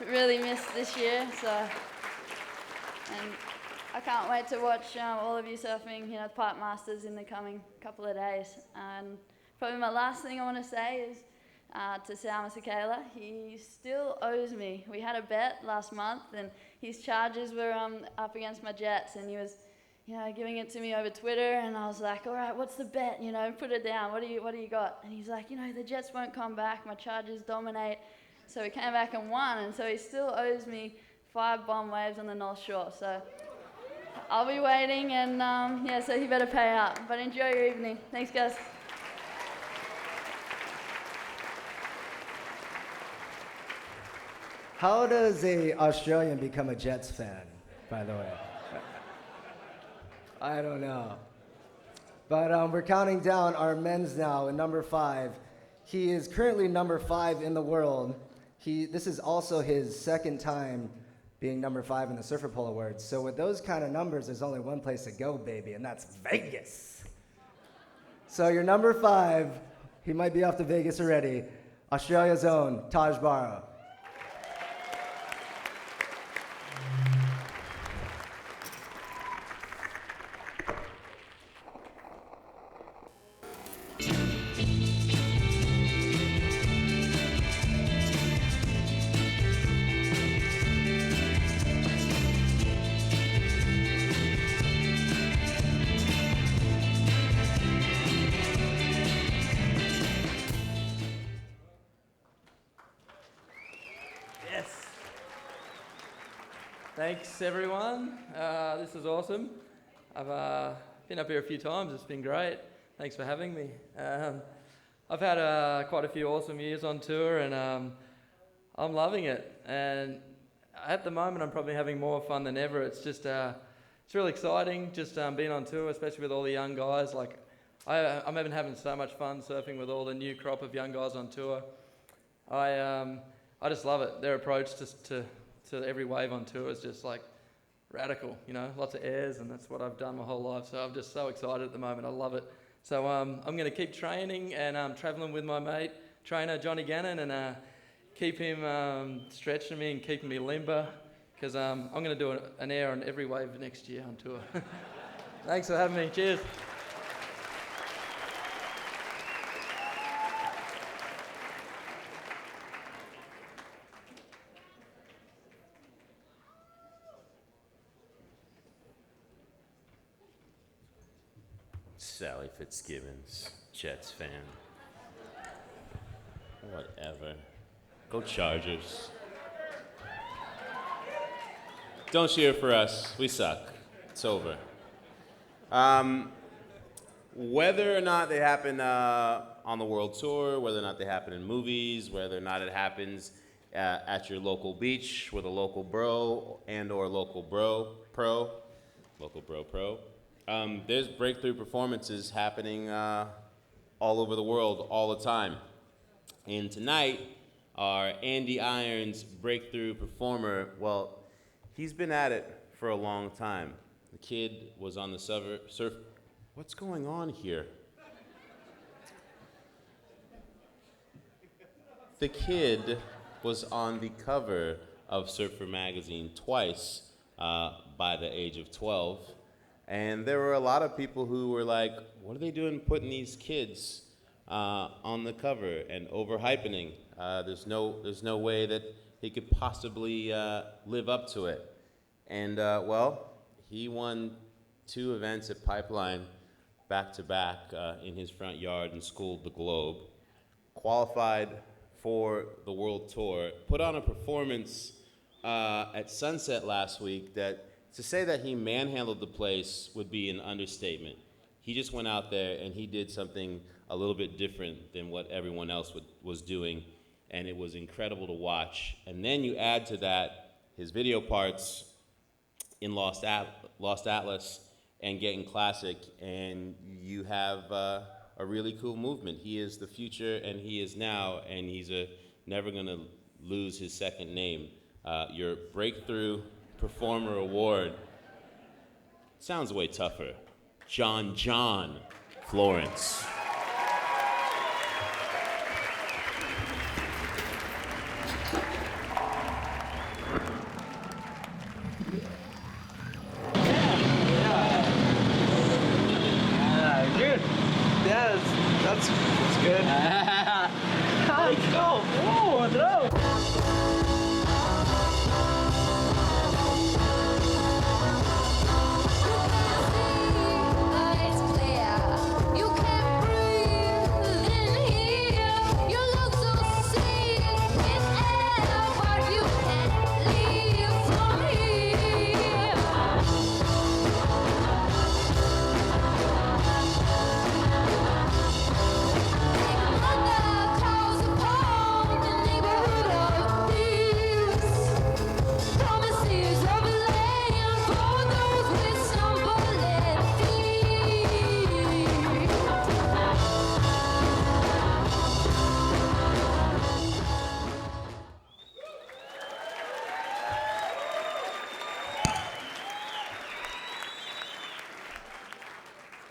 really missed this year. So, and I can't wait to watch all of you surfing, the Pipe Masters in the coming couple of days. And probably my last thing I want to say is to Sal Masakela. He still owes me. We had a bet last month, and his charges were up against my Jets, and he was giving it to me over Twitter, and I was like, all right, what's the bet? Put it down. What do you got? And he's like, the Jets won't come back. My Chargers dominate. So he came back and won, and so he still owes me 5 bomb waves on the North Shore. So I'll be waiting, and so he better pay up. But enjoy your evening. Thanks, guys. How does a Australian become a Jets fan, by the way? I don't know. But we're counting down our men's now in number 5. He is currently number 5 in the world. This is also his second time being number 5 in the Surfer Pole Awards. So with those kind of numbers, there's only one place to go, baby, and that's Vegas. So you're number 5. He might be off to Vegas already. Australia's own Taj Barrow. Thanks, everyone. This is awesome. I've been up here a few times. It's been great. Thanks for having me. I've had quite a few awesome years on tour, and I'm loving it. And at the moment, I'm probably having more fun than ever. It's just, it's really exciting just being on tour, especially with all the young guys. Like, I'm even having so much fun surfing with all the new crop of young guys on tour. I just love it. Their approach to every wave on tour is just like radical, lots of airs, and that's what I've done my whole life. So I'm just so excited at the moment. I love it. So I'm going to keep training and traveling with my mate, trainer Johnny Gannon, and keep him stretching me and keeping me limber, because I'm going to do an air on every wave next year on tour. Thanks for having me. Cheers. Sally Fitzgibbons, Jets fan. Whatever. Go Chargers. Don't cheer for us. We suck. It's over. Whether or not they happen on the world tour, whether or not they happen in movies, whether or not it happens at your local beach with a local bro and or local pro, there's breakthrough performances happening all over the world all the time. And tonight, our Andy Irons breakthrough performer, well, he's been at it for a long time. The kid was on the surf. What's going on here? The kid was on the cover of Surfer magazine twice by the age of 12. And there were a lot of people who were like, what are they doing putting these kids on the cover and overhyping? There's no way that he could possibly live up to it. And well, he won 2 events at Pipeline back-to-back in his front yard and schooled the globe, qualified for the world tour, put on a performance at Sunset last week that, to say that he manhandled the place would be an understatement. He just went out there and he did something a little bit different than what everyone else was doing, and it was incredible to watch. And then you add to that his video parts in Lost Atlas and Getting Classic, and you have a really cool movement. He is the future, and he is now, and he's never gonna lose his second name. Your Breakthrough Performer Award sounds way tougher. John Florence. Good. Yeah, that's good. Let's go. Oh, throw.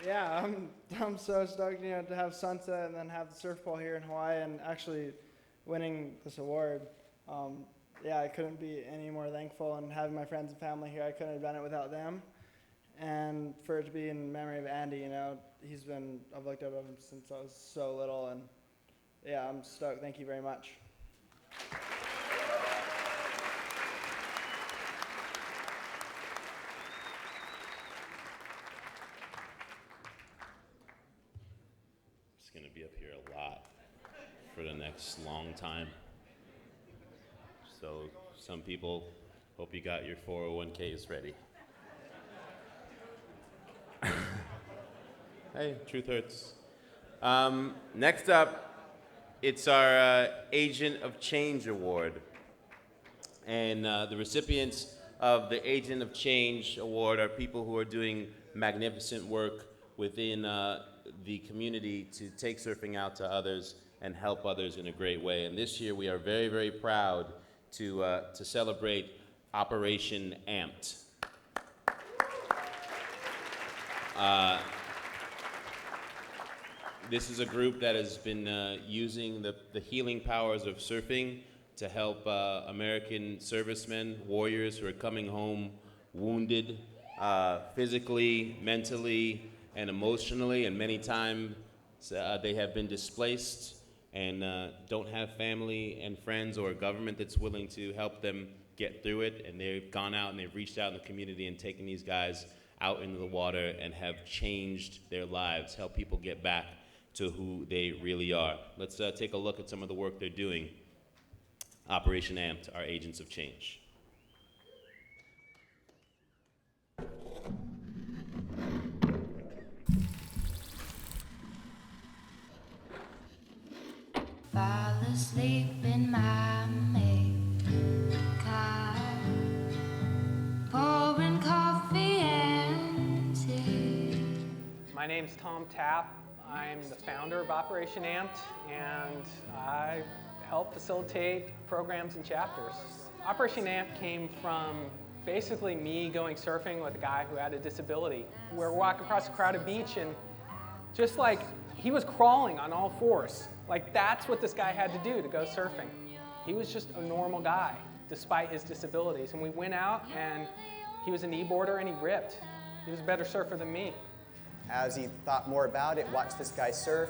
Yeah, I'm so stoked, to have Sunset and then have the surf ball here in Hawaii and actually winning this award. Yeah, I couldn't be any more thankful, and having my friends and family here, I couldn't have done it without them. And for it to be in memory of Andy, I've looked up to him since I was so little, and yeah, I'm stoked. Thank you very much. Going to be up here a lot for the next long time. So some people hope you got your 401ks ready. Hey, truth hurts. Next up, it's our Agent of Change Award. And the recipients of the Agent of Change Award are people who are doing magnificent work within the community to take surfing out to others and help others in a great way. And this year we are very, very proud to celebrate Operation Amped. This is a group that has been using the healing powers of surfing to help American servicemen, warriors who are coming home wounded physically, mentally, and emotionally, and many times they have been displaced and don't have family and friends or a government that's willing to help them get through it. And they've gone out and they've reached out in the community and taken these guys out into the water and have changed their lives, help people get back to who they really are. Let's take a look at some of the work they're doing. Operation Amped, our Agents of Change. Fall asleep in my car, pouring coffee and tea. My name's Tom Tapp. I'm the founder of Operation Amped, and I help facilitate programs and chapters. Operation Amped came from basically me going surfing with a guy who had a disability. We're walking across a crowded beach, and just like he was crawling on all fours. Like, that's what this guy had to do to go surfing. He was just a normal guy, despite his disabilities. And we went out, and he was a kneeboarder, and he ripped. He was a better surfer than me. As he thought more about it, watched this guy surf,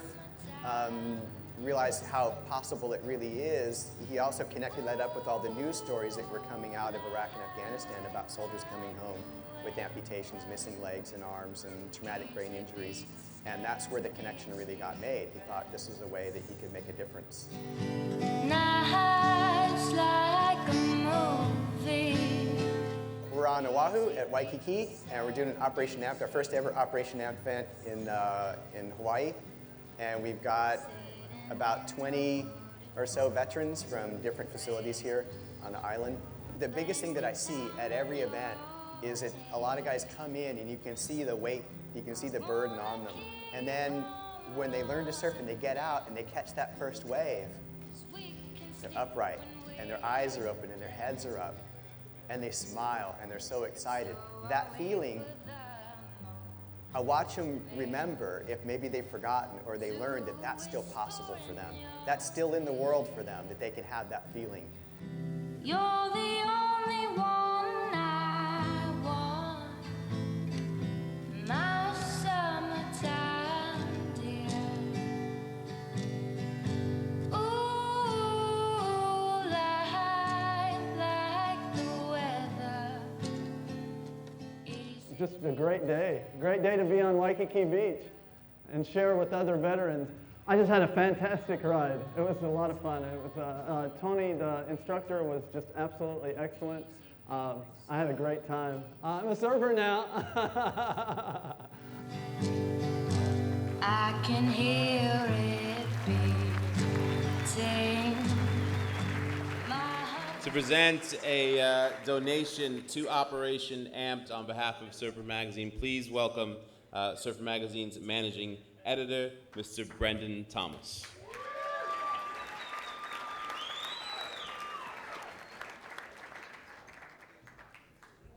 realized how possible it really is. He also connected that up with all the news stories that were coming out of Iraq and Afghanistan about soldiers coming home with amputations, missing legs and arms, and traumatic brain injuries. And that's where the connection really got made. He thought this was a way that he could make a difference. Nights like a movie. We're on Oahu at Waikiki, and we're doing an Operation Amped, our first ever Operation Amped event in Hawaii. And we've got about 20 or so veterans from different facilities here on the island. The biggest thing that I see at every event is that a lot of guys come in and you can see the weight, you can see the burden on them. And then when they learn to surf and they get out and they catch that first wave, they're upright and their eyes are open and their heads are up and they smile and they're so excited. That feeling, I watch them remember if maybe they've forgotten or they learned that that's still possible for them. That's still in the world for them, that they can have that feeling. You're the only one I want. My summertime, dear. Ooh, like the weather. Just a great day to be on Waikiki Beach and share with other veterans. I just had a fantastic ride. It was a lot of fun. It was Tony, the instructor, was just absolutely excellent. I had a great time. I'm a surfer now. I can hear it beating. To present a donation to Operation Amped on behalf of Surfer Magazine, please welcome Surfer Magazine's managing editor, Mr. Brendan Thomas.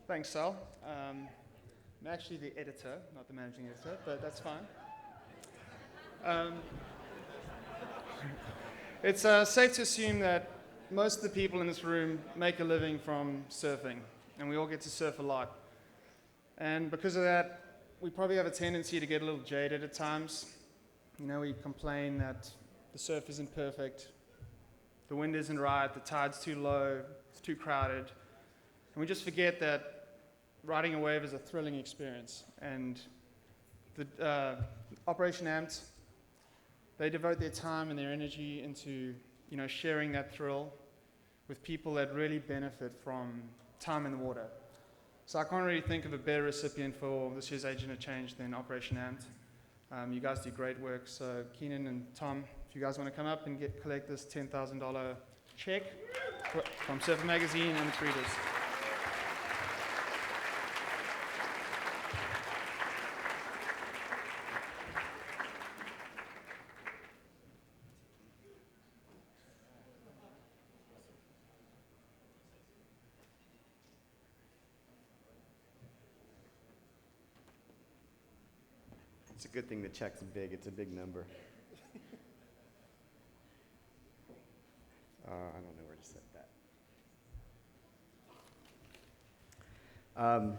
Thanks, Sal. I'm actually the editor, not the managing editor, but that's fine. It's safe to assume that most of the people in this room make a living from surfing, and we all get to surf a lot. And because of that, we probably have a tendency to get a little jaded at times. You know, we complain that the surf isn't perfect, the wind isn't right, the tide's too low, it's too crowded. And we just forget that riding a wave is a thrilling experience. And the Operation Amped, they devote their time and their energy into, you know, sharing that thrill with people that really benefit from time in the water. So I can't really think of a better recipient for this year's Agent of Change than Operation Amped. You guys do great work, so Keenan and Tom, if you guys want to come up and collect this $10,000 check from Surfer Magazine and its readers. It's a good thing the check's big. It's a big number. I don't know where to set that.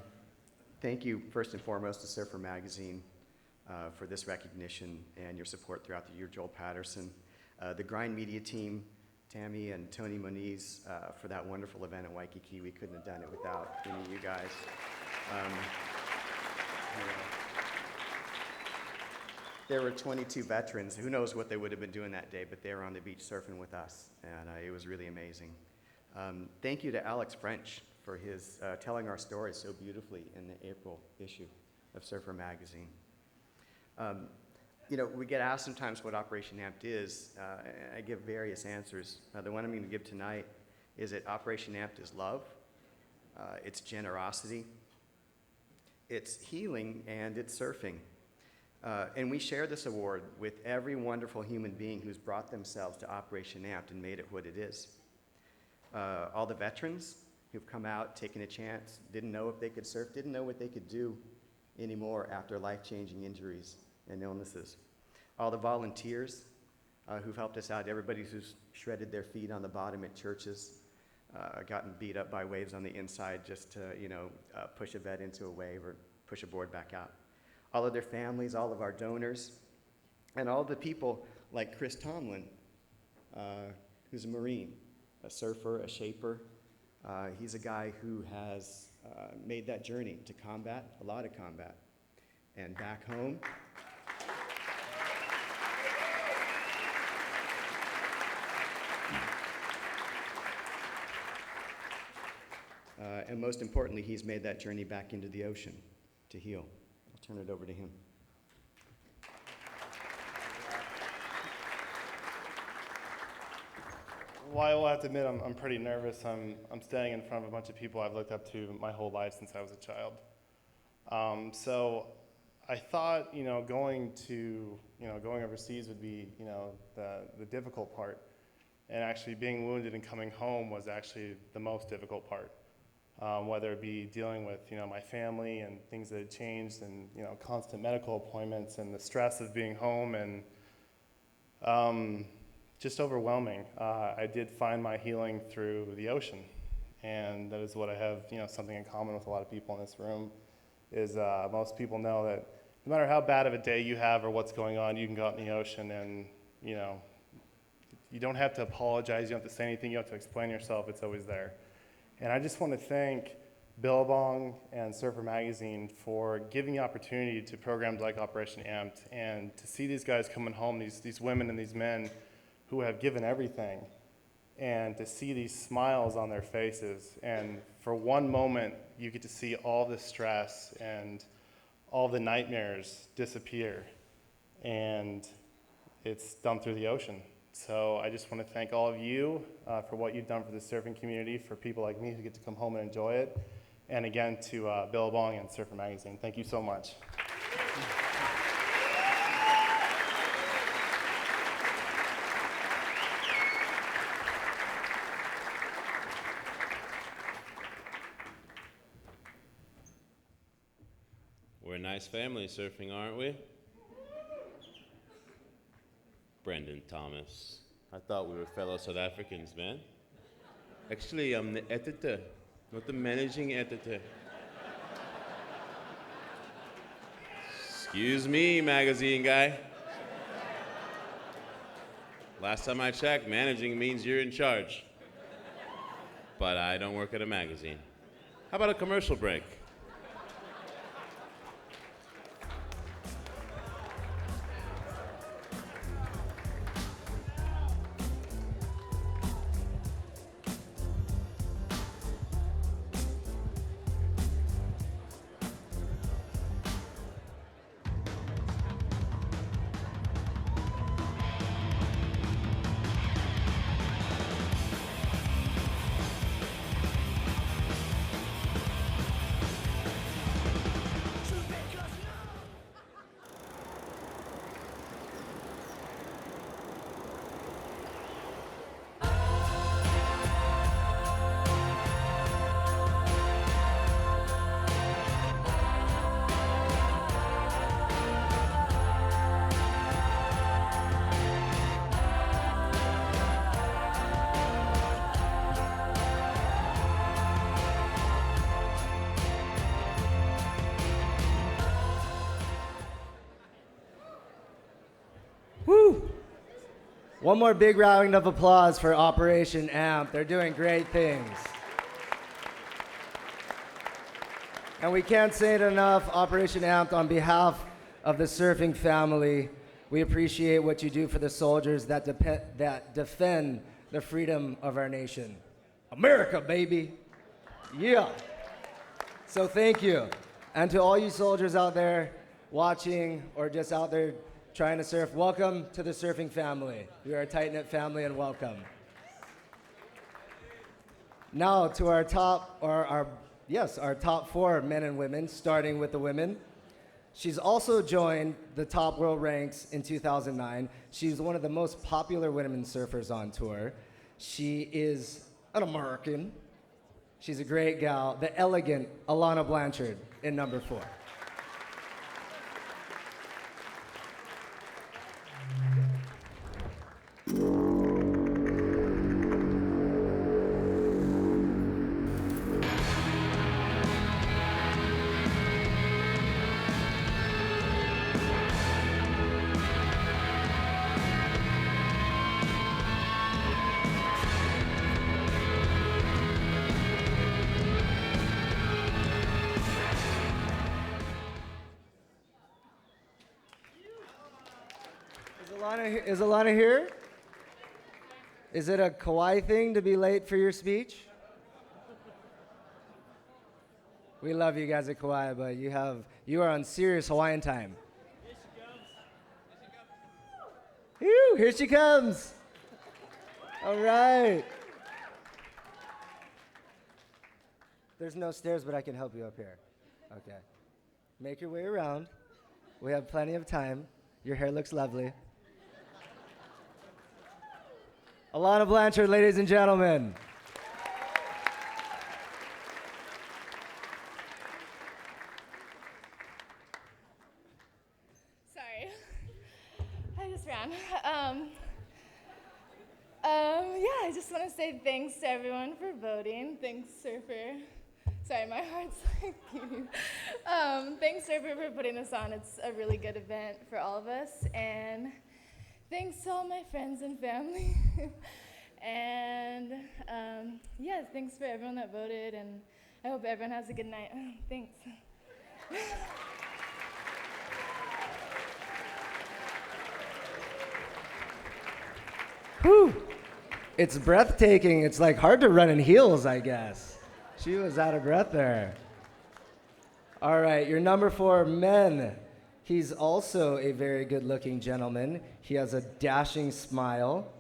Thank you, first and foremost, to Surfer Magazine for this recognition and your support throughout the year, Joel Patterson. The Grind Media team, Tammy and Tony Moniz, for that wonderful event in Waikiki. We couldn't have done it without any of you guys. There were 22 veterans. Who knows what they would have been doing that day, but they were on the beach surfing with us, and it was really amazing. Thank you to Alex French for his telling our story so beautifully in the April issue of Surfer Magazine. You know, we get asked sometimes what Operation Amped is. I give various answers. The one I'm going to give tonight is that Operation Amped is love, it's generosity, it's healing, and it's surfing. And we share this award with every wonderful human being who's brought themselves to Operation Amped and made it what it is. All the veterans who've come out, taken a chance, didn't know if they could surf, didn't know what they could do anymore after life-changing injuries and illnesses. All the volunteers who've helped us out, everybody who's shredded their feet on the bottom at churches, gotten beat up by waves on the inside just to, push a vet into a wave or push a board back out. All of their families, all of our donors, and all the people like Chris Tomlin, who's a Marine, a surfer, a shaper. He's a guy who has made that journey to combat, a lot of combat. And back home, and most importantly, he's made that journey back into the ocean to heal. I'll turn it over to him. Well, I will have to admit, I'm pretty nervous. I'm standing in front of a bunch of people I've looked up to my whole life since I was a child. So I thought, going overseas would be, the difficult part. And actually being wounded and coming home was actually the most difficult part. Whether it be dealing with, my family and things that had changed and, constant medical appointments and the stress of being home and just overwhelming. I did find my healing through the ocean. And that is what I have, something in common with a lot of people in this room, is most people know that no matter how bad of a day you have or what's going on, you can go out in the ocean and, you don't have to apologize, you don't have to say anything, you don't have to explain yourself, it's always there. And I just want to thank Billabong and Surfer Magazine for giving the opportunity to programs like Operation Amped, and to see these guys coming home, these women and these men who have given everything, and to see these smiles on their faces. And for one moment, you get to see all the stress and all the nightmares disappear. And it's done through the ocean. So I just want to thank all of you for what you've done for the surfing community, for people like me who get to come home and enjoy it. And again, to Billabong and Surfer Magazine, thank you so much. We're a nice family surfing, aren't we? Brendan Thomas. I thought we were fellow South Africans, man. Actually, I'm the editor, not the managing editor. Excuse me, magazine guy. Last time I checked, managing means you're in charge. But I don't work at a magazine. How about a commercial break? Woo! One more big round of applause for Operation AMP. They're doing great things. And we can't say it enough, Operation AMP, on behalf of the surfing family, we appreciate what you do for the soldiers that defend the freedom of our nation. America, baby. Yeah. So thank you. And to all you soldiers out there watching or just out there trying to surf, welcome to the surfing family. We are a tight-knit family, and welcome. Now to our top four men and women, starting with the women. She's also joined the top world ranks in 2009. She's one of the most popular women surfers on tour. She is an American. She's a great gal, the elegant Alana Blanchard in number 4. Is Alana here? Is it a Kauai thing to be late for your speech? We love you guys at Kauai, but you are on serious Hawaiian time. Whew, here she comes. All right. There's no stairs, but I can help you up here. Okay. Make your way around. We have plenty of time. Your hair looks lovely. Alana Blanchard, ladies and gentlemen. Sorry. I just ran. Yeah, I just want to say thanks to everyone for voting. Thanks, Surfer. Sorry, my heart's like beating. Thanks, Surfer, for putting this on. It's a really good event for all of us. And thanks to all my friends and family. And yeah, thanks for everyone that voted. And I hope everyone has a good night. Thanks. Whew. It's breathtaking. It's like hard to run in heels, I guess. She was out of breath there. All right, your number 4, Men. He's also a very good-looking gentleman. He has a dashing smile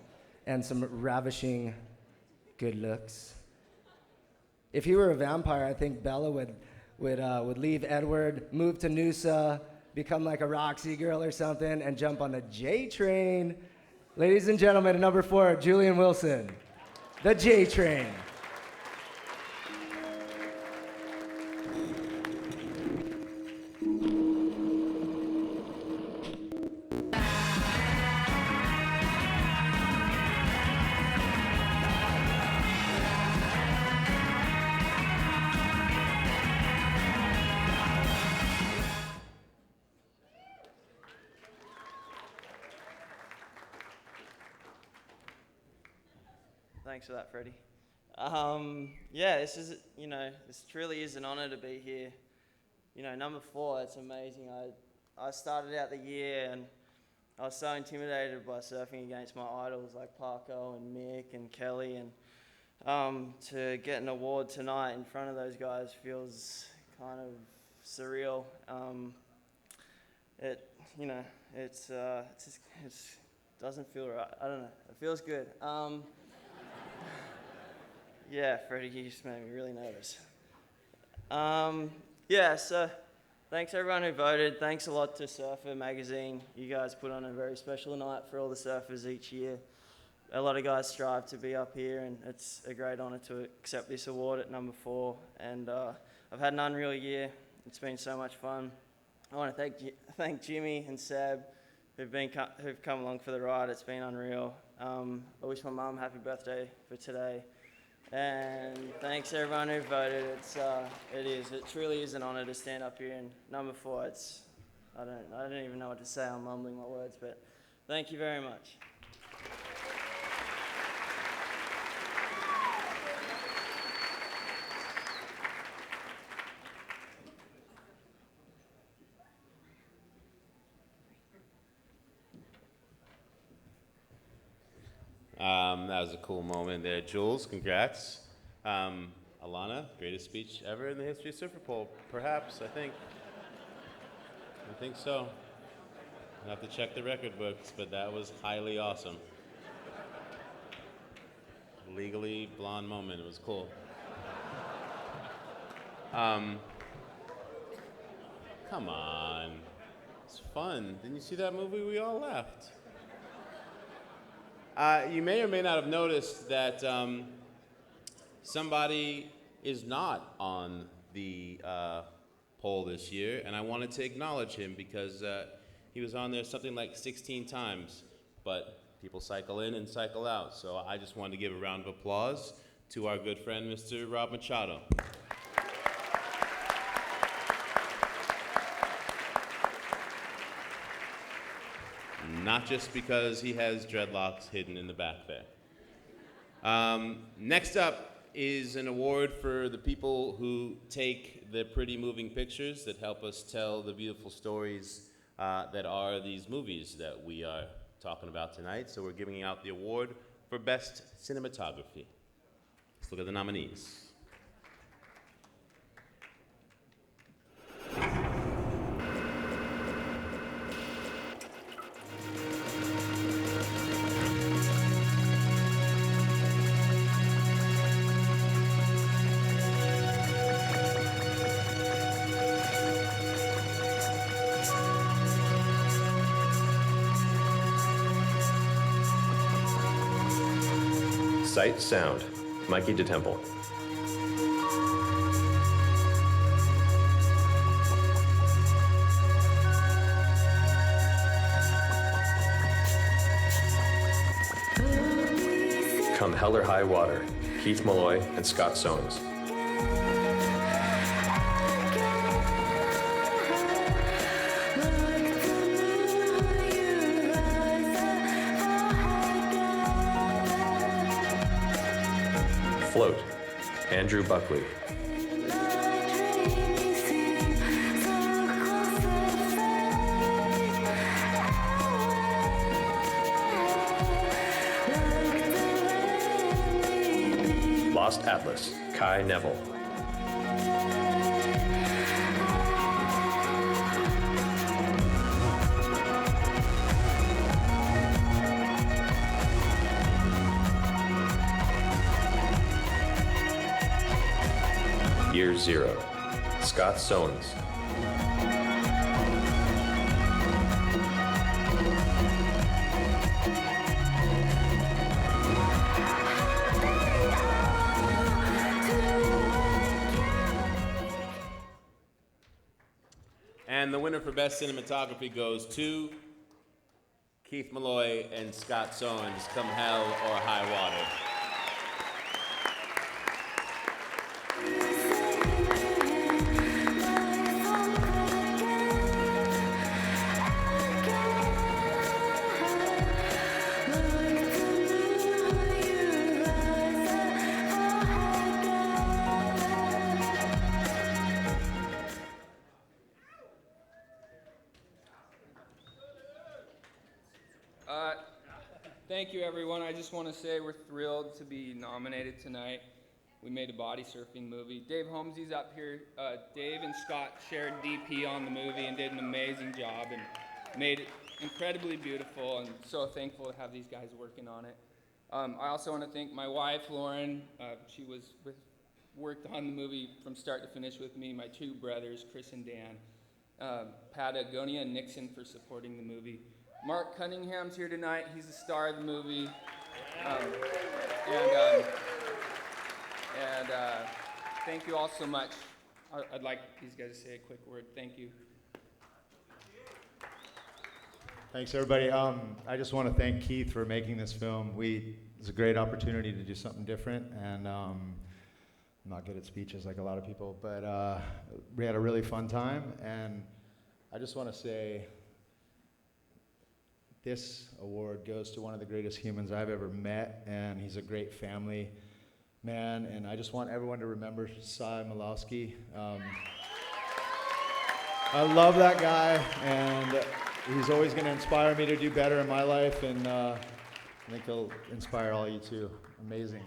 and some ravishing good looks. If he were a vampire, I think Bella would leave Edward, move to Noosa, become like a Roxy girl or something, and jump on the J train. Ladies and gentlemen, at number 4, Julian Wilson, the J train. Thanks for that, Freddie. Yeah, this truly is an honor to be here. Number 4, it's amazing. I started out the year and I was so intimidated by surfing against my idols like Parko and Mick and Kelly, and to get an award tonight in front of those guys feels kind of surreal. It doesn't feel right. I don't know. It feels good. Yeah, Freddie, you just made me really nervous. Yeah, so thanks everyone who voted. Thanks a lot to Surfer magazine. You guys put on a very special night for all the surfers each year. A lot of guys strive to be up here, and it's a great honor to accept this award at number 4. And I've had an unreal year. It's been so much fun. I want to thank Jimmy and Seb who've come along for the ride. It's been unreal. I wish my mum happy birthday for today. And thanks everyone who voted. It truly is an honor to stand up here. And number 4, I don't even know what to say. I'm mumbling my words, but thank you very much. That was a cool moment there. Jules, congrats. Alana, greatest speech ever in the history of Surfer Pole, perhaps, I think so. I'll have to check the record books, but that was highly awesome. Legally blonde moment, it was cool. Come on, it's fun. Didn't you see that movie? We all laughed. You may or may not have noticed that somebody is not on the poll this year, and I wanted to acknowledge him because he was on there something like 16 times, but people cycle in and cycle out, so I just wanted to give a round of applause to our good friend, Mr. Rob Machado. Not just because he has dreadlocks hidden in the back there. Next up is an award for the people who take the pretty moving pictures that help us tell the beautiful stories that are these movies that we are talking about tonight. So we're giving out the award for Best Cinematography. Let's look at the nominees. Sight Sound, Mikey DeTemple. Come Hell or High Water, Keith Malloy and Scott Soanes. Float, Andrew Buckley. Lost Atlas, Kai Neville. Year Zero, Scott Soanes. And the winner for Best Cinematography goes to Keith Malloy and Scott Soanes, Come Hell or High Water. Thank you, everyone. I just want to say we're thrilled to be nominated tonight. We made a body surfing movie. Dave Holmesy's up here. Dave and Scott shared DP on the movie and did an amazing job and made it incredibly beautiful, and so thankful to have these guys working on it. I also want to thank my wife, Lauren. She worked on the movie from start to finish with me, my two brothers, Chris and Dan, Patagonia and Nixon for supporting the movie. Mark Cunningham's here tonight. He's the star of the movie. Thank you all so much. I'd like these guys to say a quick word. Thank you. Thanks, everybody. I just want to thank Keith for making this film. It's a great opportunity to do something different, and I'm not good at speeches like a lot of people, but we had a really fun time, and I just want to say this award goes to one of the greatest humans I've ever met, and he's a great family man, and I just want everyone to remember Cy Malowski. I love that guy, and he's always going to inspire me to do better in my life, and I think he'll inspire all you too. Amazing.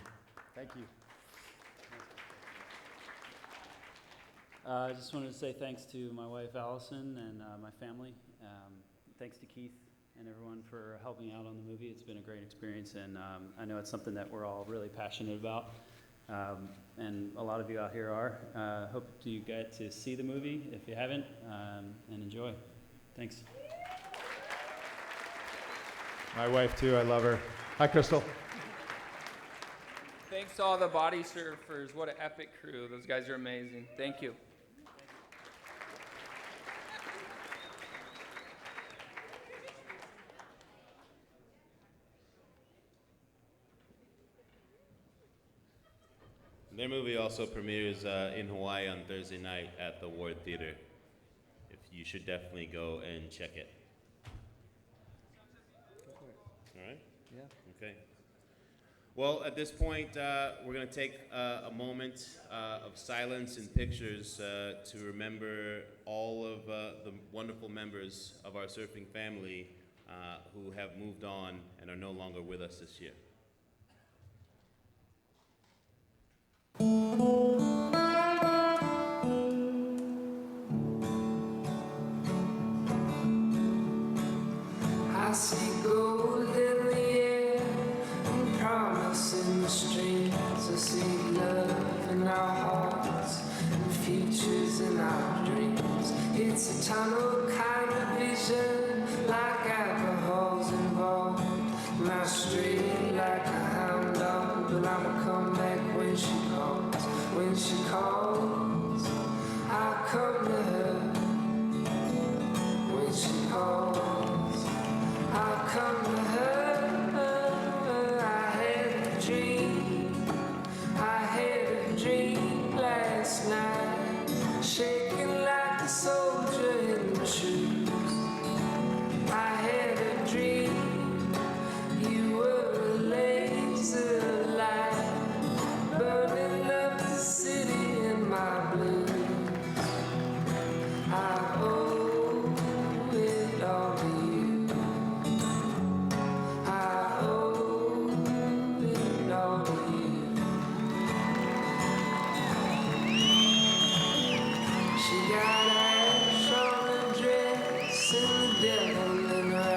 Thank you. I just wanted to say thanks to my wife Allison and my family. Thanks to Keith and everyone for helping out on the movie. It's been a great experience, and I know it's something that we're all really passionate about, and a lot of you out here are. Hope you get to see the movie if you haven't, and enjoy. Thanks. My wife too, I love her. Hi, Crystal. Thanks to all the body surfers. What an epic crew. Those guys are amazing. Thank you. Their movie also premieres in Hawaii on Thursday night at the Ward Theater. You should definitely go and check it. All right? Yeah. Okay. Well, at this point, we're going to take a moment of silence and pictures to remember all of the wonderful members of our surfing family who have moved on and are no longer with us this year. I see gold in the air and promise in the streams. I see love in our hearts and futures in our dreams. It's a tunnel kind of vision, like alcohol's involved. My street like a hound dog, but and I'ma come back when she calls. When she calls, I'll come to her. When she calls, I'll come to her. I had a dream, I had a dream last night, shaking like a soldier in my shoes. I had a dream, you were a laser light, burning up the city in my blues. I owe it all to you. I owe it all to you. She got ash on her dress and the devil in her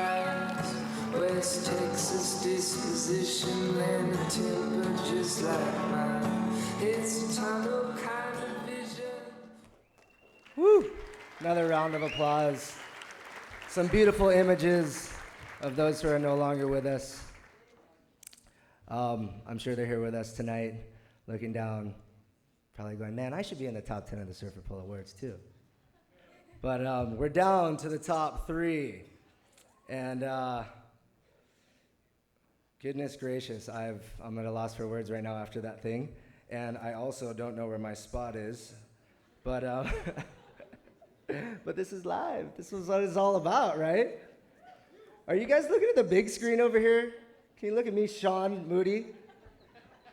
eyes. West Texas disposition and a temper just like mine. It's a tunnel kind of vision. Woo! Another round of applause. Some beautiful images of those who are no longer with us. I'm sure they're here with us tonight, looking down, probably going, man, I should be in the top 10 of the Surfer Pull Awards too. But we're down to the top 3. And goodness gracious, I'm at a loss for words right now after that thing. And I also don't know where my spot is. But but this is live. This is what it's all about, right? Are you guys looking at the big screen over here? Can you look at me, Sean Moody,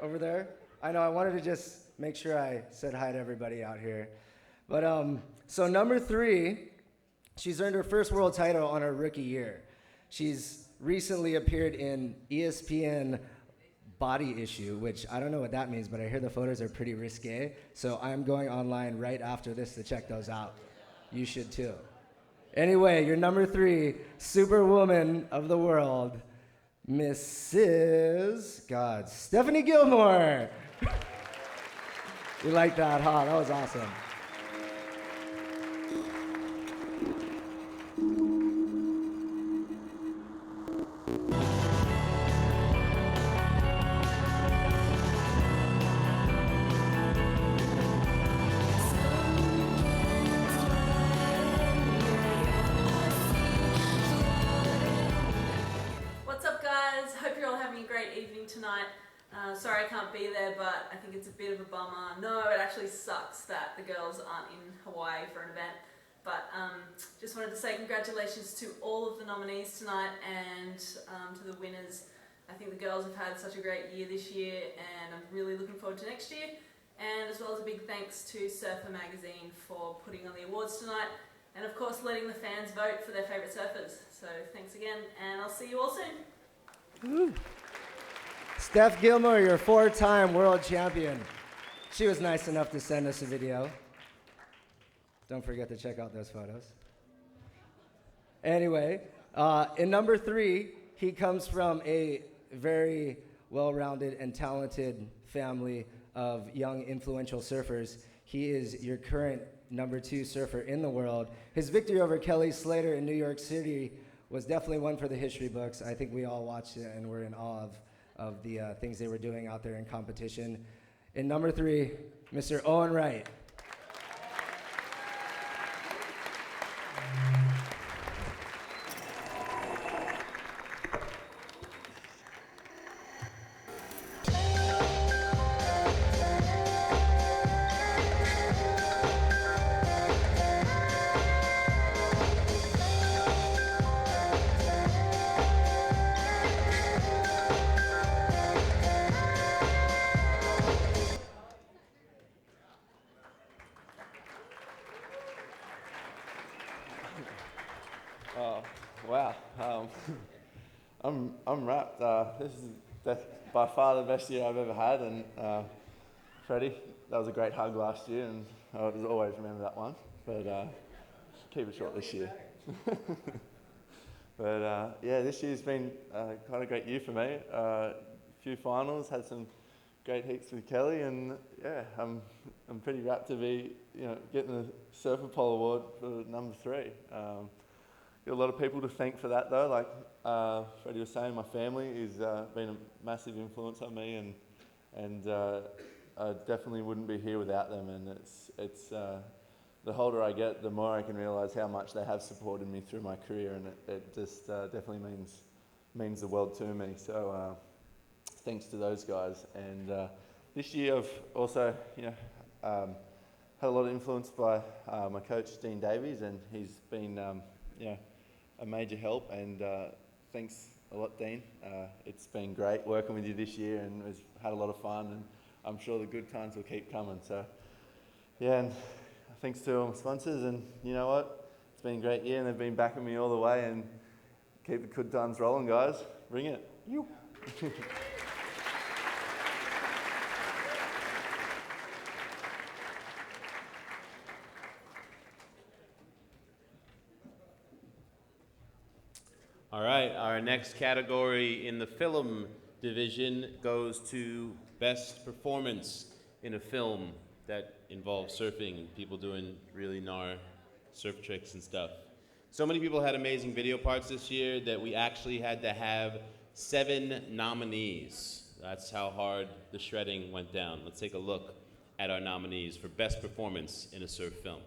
over there? I know, I wanted to just make sure I said hi to everybody out here. But so number 3, she's earned her first world title on her rookie year. She's recently appeared in ESPN Body Issue, which I don't know what that means, but I hear the photos are pretty risque. So I'm going online right after this to check those out. You should too. Anyway, your number 3 superwoman of the world, Mrs. God, Stephanie Gilmore. You like that, huh? That was awesome. What's up, guys? Hope you're all having a great evening tonight. Sorry I can't be there, but I think it's a bit of a bummer. No, it actually sucks that the girls aren't in Hawaii for an event. But just wanted to say congratulations to all of the nominees tonight and to the winners. I think the girls have had such a great year this year, and I'm really looking forward to next year. And as well as a big thanks to Surfer magazine for putting on the awards tonight, and of course letting the fans vote for their favourite surfers. So thanks again, and I'll see you all soon. Woo. Steph Gilmore, your 4-time world champion. She was nice enough to send us a video. Don't forget to check out those photos. Anyway, in number 3, he comes from a very well-rounded and talented family of young, influential surfers. He is your current number 2 surfer in the world. His victory over Kelly Slater in New York City was definitely one for the history books. I think we all watched it and were in awe of the things they were doing out there in competition. In number 3, Mr. Owen Wright. Oh, wow. I'm wrapped. This is by far the best year I've ever had. And Freddie, that was a great hug last year, and I'll always remember that one. But keep it short this year. But yeah, this year's been quite a great year for me. A few finals, had some great heats with Kelly, and yeah, I'm pretty wrapped to be getting the Surfer Pole Award for number 3. Got a lot of people to thank for that though. Like Freddie was saying, my family has been a massive influence on me, and and I definitely wouldn't be here without them. And it's the older I get, the more I can realise how much they have supported me through my career, and it just definitely means the world to me. So thanks to those guys. And this year I've also, had a lot of influence by my coach Dean Davies, and he's been a major help. And thanks a lot, Dean. It's been great working with you this year, and we've had a lot of fun, and I'm sure the good times will keep coming. So yeah, and thanks to all my sponsors, and you know what? It's been a great year, and they've been backing me all the way, and keep the good times rolling, guys. Bring it. You. All right, our next category in the film division goes to Best Performance in a Film that involves surfing and people doing really gnar surf tricks and stuff. So many people had amazing video parts this year that we actually had to have 7 nominees. That's how hard the shredding went down. Let's take a look at our nominees for Best Performance in a Surf Film.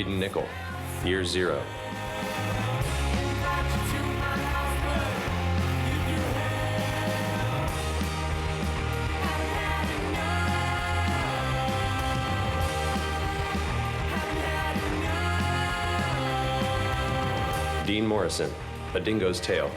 Nickel, Year Zero. Dean Morrison, A Dingo's Tale.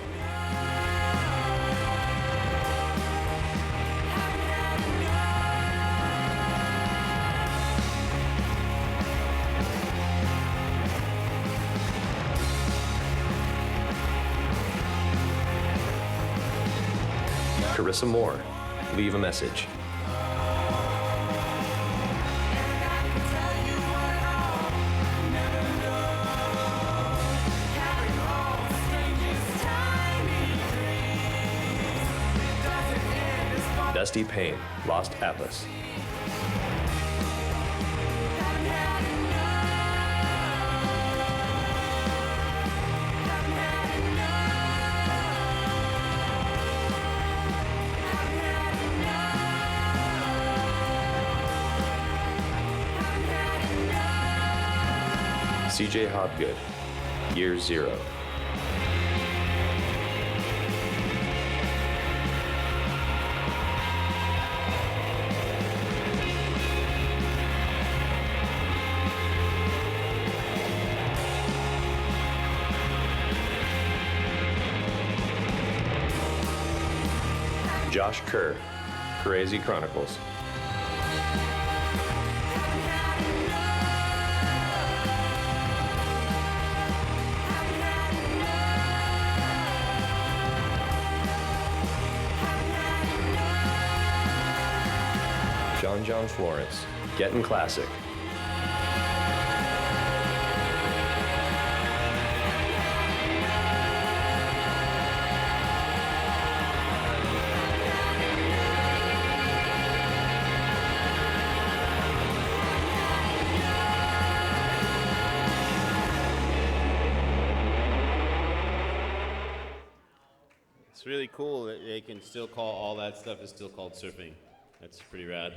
Carissa Moore, Leave a Message. Dusty Payne, Lost Atlas. CJ Hopgood, Year Zero. Josh Kerr, Crazy Chronicles. John Florence, Getting Classic. It's really cool that they can still call all that stuff is still called surfing. That's pretty rad.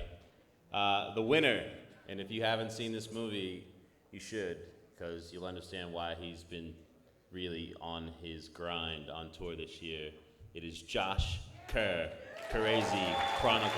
The winner, and if you haven't seen this movie, you should, because you'll understand why he's been really on his grind on tour this year. It is Josh Kerr, Crazy Chronicles.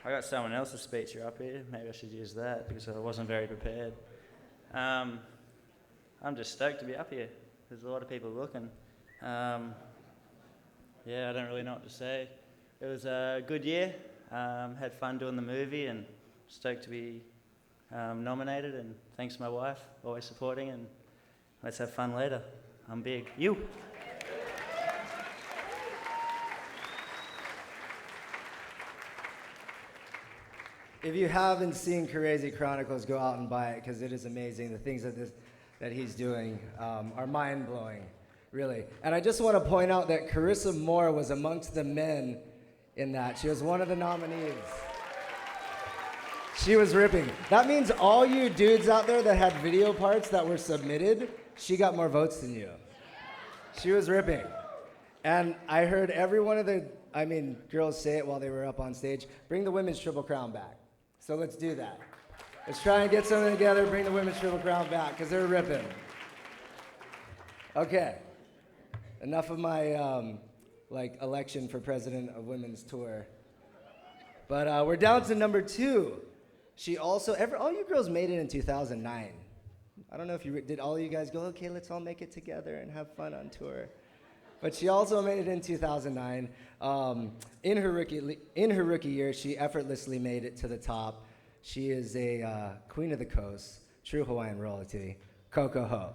I got someone else's feature up here. Maybe I should use that because I wasn't very prepared. I'm just stoked to be up here. There's a lot of people looking. Yeah, I don't really know what to say. It was a good year. Had fun doing the movie and stoked to be nominated. And thanks to my wife, always supporting. And let's have fun later. I'm big. You. If you haven't seen Crazy Chronicles, go out and buy it because it is amazing. The things that he's doing are mind-blowing, really. And I just want to point out that Carissa Moore was amongst the men in that. She was one of the nominees. She was ripping. That means all you dudes out there that had video parts that were submitted, she got more votes than you. She was ripping. And I heard every one of the, girls say it while they were up on stage, bring the women's Triple Crown back. So let's do that. Let's try and get something together, bring the women's Triple Crown back, because they're ripping. Okay. Enough of my election for president of women's tour. But we're down to number 2. She also, all you girls made it in 2009. I don't know if did all of you guys go, okay, let's all make it together and have fun on tour. But she also made it in 2009. In her rookie year, she effortlessly made it to the top. She is a queen of the coast, true Hawaiian royalty, Coco Ho.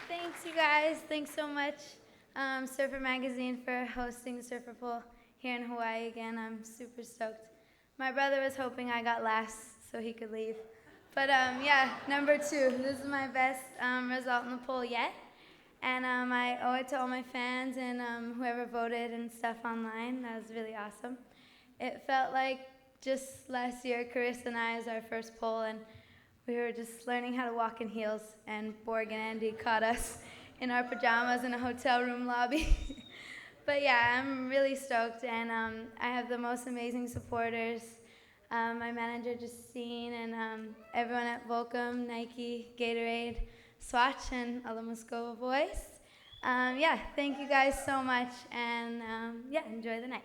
Thanks, you guys. Thanks so much, Surfer Magazine, for hosting the Surfer Poll here in Hawaii again. I'm super stoked. My brother was hoping I got last so he could leave. But yeah, number 2. This is my best result in the poll yet. And I owe it to all my fans and whoever voted and stuff online. That was really awesome. It felt like just last year, Carissa and I was our first poll, and we were just learning how to walk in heels, and Borg and Andy caught us in our pajamas in a hotel room lobby. But yeah, I'm really stoked, and I have the most amazing supporters. My manager, Justine, and everyone at Volcom, Nike, Gatorade, Swatch, and all the Moscova boys. Yeah, thank you guys so much, and yeah, enjoy the night.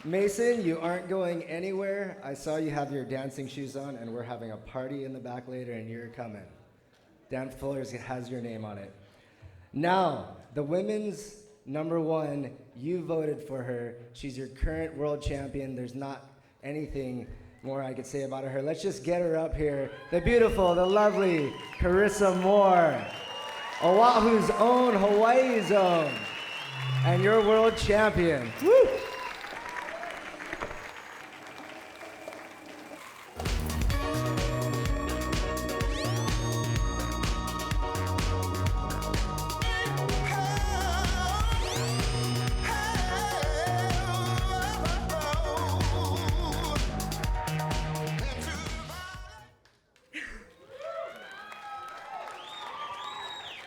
Mason, you aren't going anywhere. I saw you have your dancing shoes on, and we're having a party in the back later, and you're coming. Dan Fuller's has your name on it. Now, the women's number 1, you voted for her. She's your current world champion. There's not anything more I could say about her. Let's just get her up here. The beautiful, the lovely Carissa Moore, Oahu's own, Hawaii's own, and your world champion. Woo!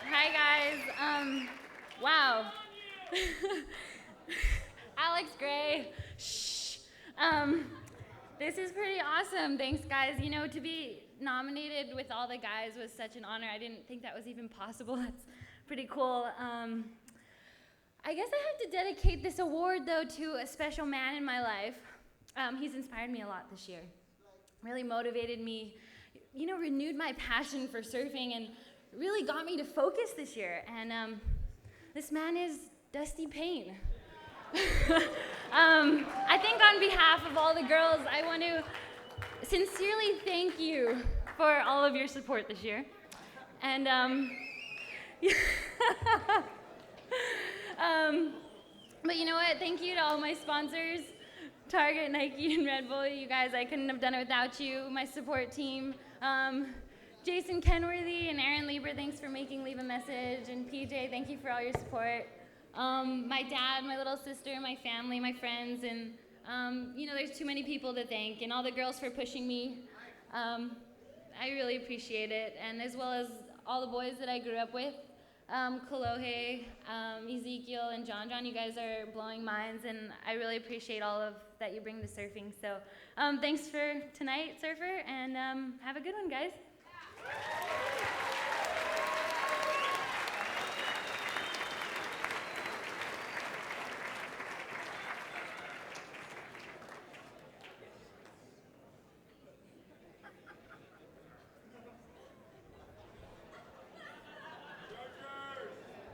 Hi guys. Wow. Alex Gray. Shh. This is pretty awesome. Thanks, guys. You know, to be nominated with all the guys was such an honor. I didn't think that was even possible. That's pretty cool. I guess I have to dedicate this award, though, to a special man in my life. He's inspired me a lot this year. Really motivated me, you know, renewed my passion for surfing, and really got me to focus this year. And this man is Dusty Payne. I think on behalf of all the girls, I want to sincerely thank you for all of your support this year. And but you know what? Thank you to all my sponsors, Target, Nike, and Red Bull. You guys, I couldn't have done it without you. My support team, Jason Kenworthy and Aaron Lieber, thanks for making Leave a Message. And PJ, thank you for all your support. My dad, my little sister, my family, my friends, and there's too many people to thank. And all the girls for pushing me. I really appreciate it. And as well as all the boys that I grew up with. Kalohe, Ezekiel, and John. You guys are blowing minds, and I really appreciate all of that you bring to surfing. So thanks for tonight, Surfer, and have a good one, guys.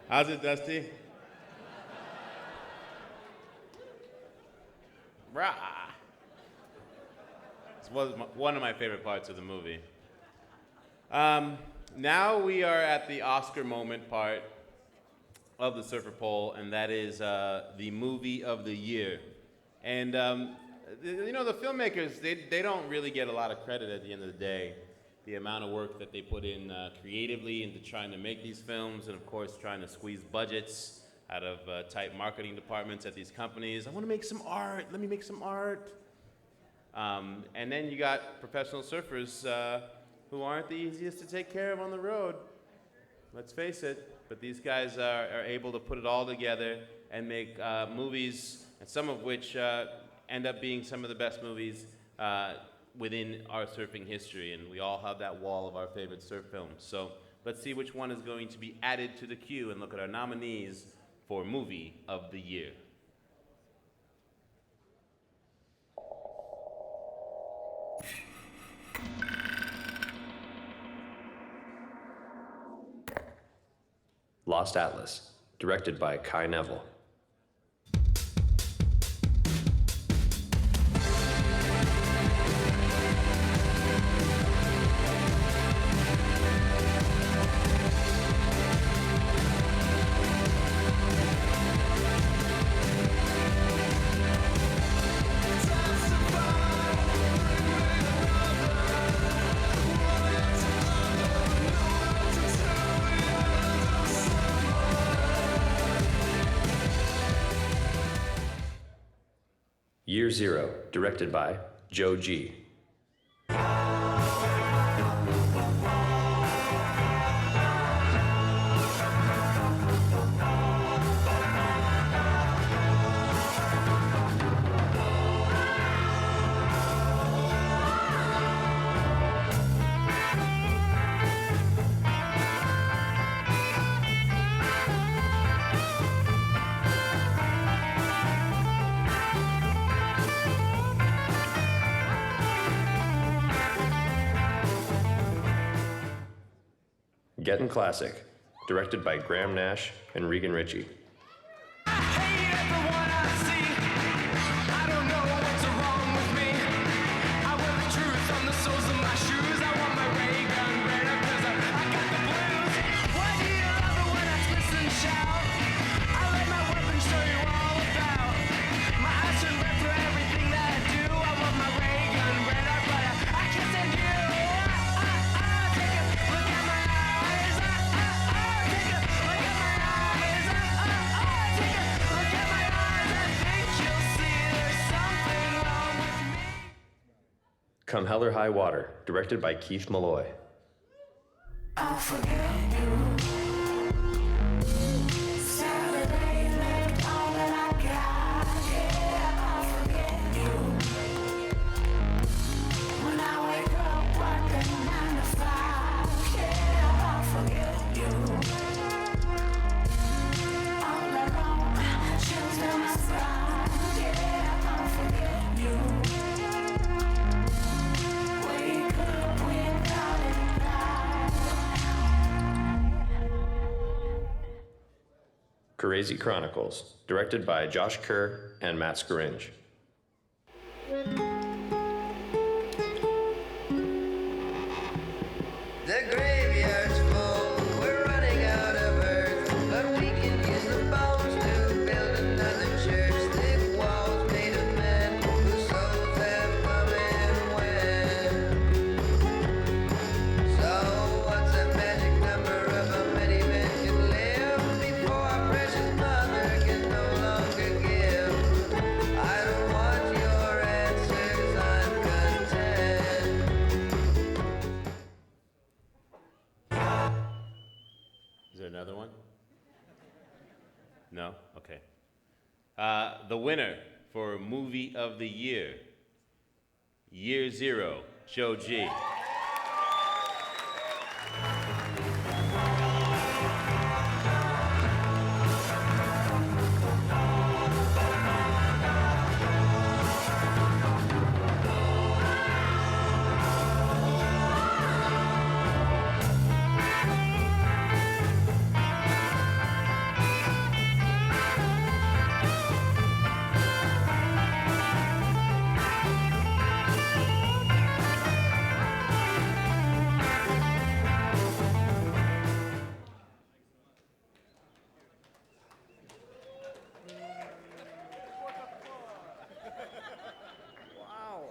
How's it, Dusty? Rah! This was one of my favorite parts of the movie. Now we are at the Oscar moment part of the Surfer Poll, and that is the movie of the year. And the filmmakers, they don't really get a lot of credit at the end of the day. The amount of work that they put in creatively into trying to make these films, and of course trying to squeeze budgets out of tight marketing departments at these companies. I want to make some art. Let me make some art. And then you got professional surfers who aren't the easiest to take care of on the road. Let's face it. But these guys are able to put it all together and make movies, and some of which end up being some of the best movies within our surfing history, and we all have that wall of our favorite surf films. So let's see which one is going to be added to the queue and look at our nominees for Movie of the Year. Lost Atlas, directed by Kai Neville. Year Zero, directed by Joe G. Getting Classic, directed by Graham Nash and Regan Ritchie. Come Hell or High Water, directed by Keith Malloy. I'll forget you. Saturday left all that I got. Yeah, I'll forget you. When I wake up working 9 to 5. Yeah, I'll forget you. All alone, chills down my spine. Yeah, I'll forget you. Wake up without any light. Crazy Chronicles, directed by Josh Kerr and Matt Scaringe. The graveyard's full, we're running out of earth, but we can use the bones to build another church. Thick walls made of men whose souls have come and went. So another one? No? Okay. The winner for Movie of the Year, Year Zero, Joe G. Wow.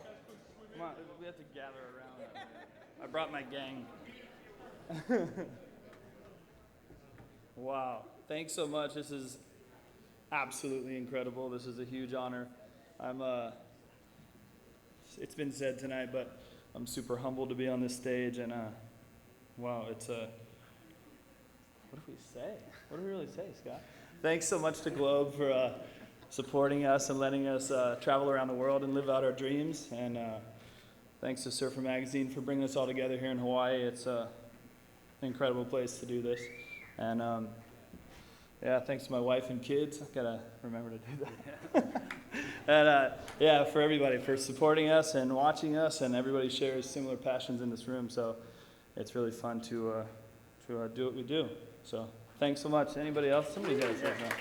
Come on, we have to gather around. I brought my gang. Wow. Thanks so much. This is absolutely incredible. This is a huge honor. It's been said tonight, but I'm super humbled to be on this stage, and wow, it's what do we say? What do we really say, Scott? Thanks so much to Globe for supporting us and letting us travel around the world and live out our dreams. And thanks to Surfer Magazine for bringing us all together here in Hawaii. It's an incredible place to do this. And yeah, thanks to my wife and kids. I've got to remember to do that. And yeah, for everybody for supporting us and watching us, and everybody shares similar passions in this room. So it's really fun to do what we do. So thanks so much. Anybody else? Somebody got to say something.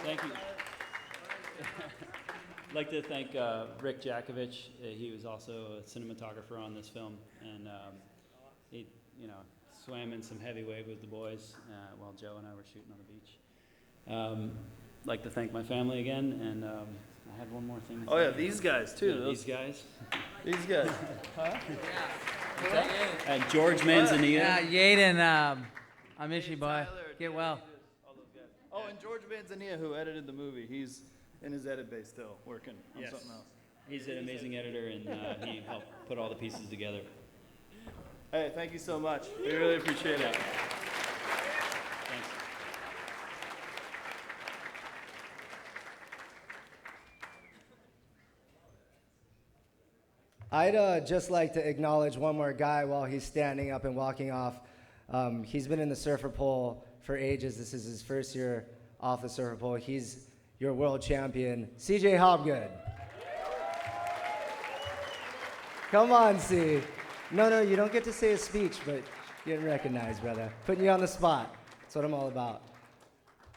Thank you. I'd like to thank Rick Jakovich. He was also a cinematographer on this film, and he, swam in some heavy wave with the boys while Joe and I were shooting on the beach. I'd like to thank my family again, and I had one more thing. Oh yeah, these guys too. Yeah, these guys. These guys. Huh? Yeah. And George Manzanilla. Yeah, Yaden. I miss you, boy. Get well. Oh, and George Manzanilla, who edited the movie, he's in his edit bay still, working on something else. He's an amazing editor, and he helped put all the pieces together. Hey, thank you so much. We really appreciate it. Thanks. I'd just like to acknowledge one more guy while he's standing up and walking off. He's been in the surfer pole for ages. This is his first year off the surfer pole. He's your world champion, CJ Hobgood. Come on, C. No, you don't get to say a speech, but you're getting recognized, brother. Putting you on the spot. That's what I'm all about.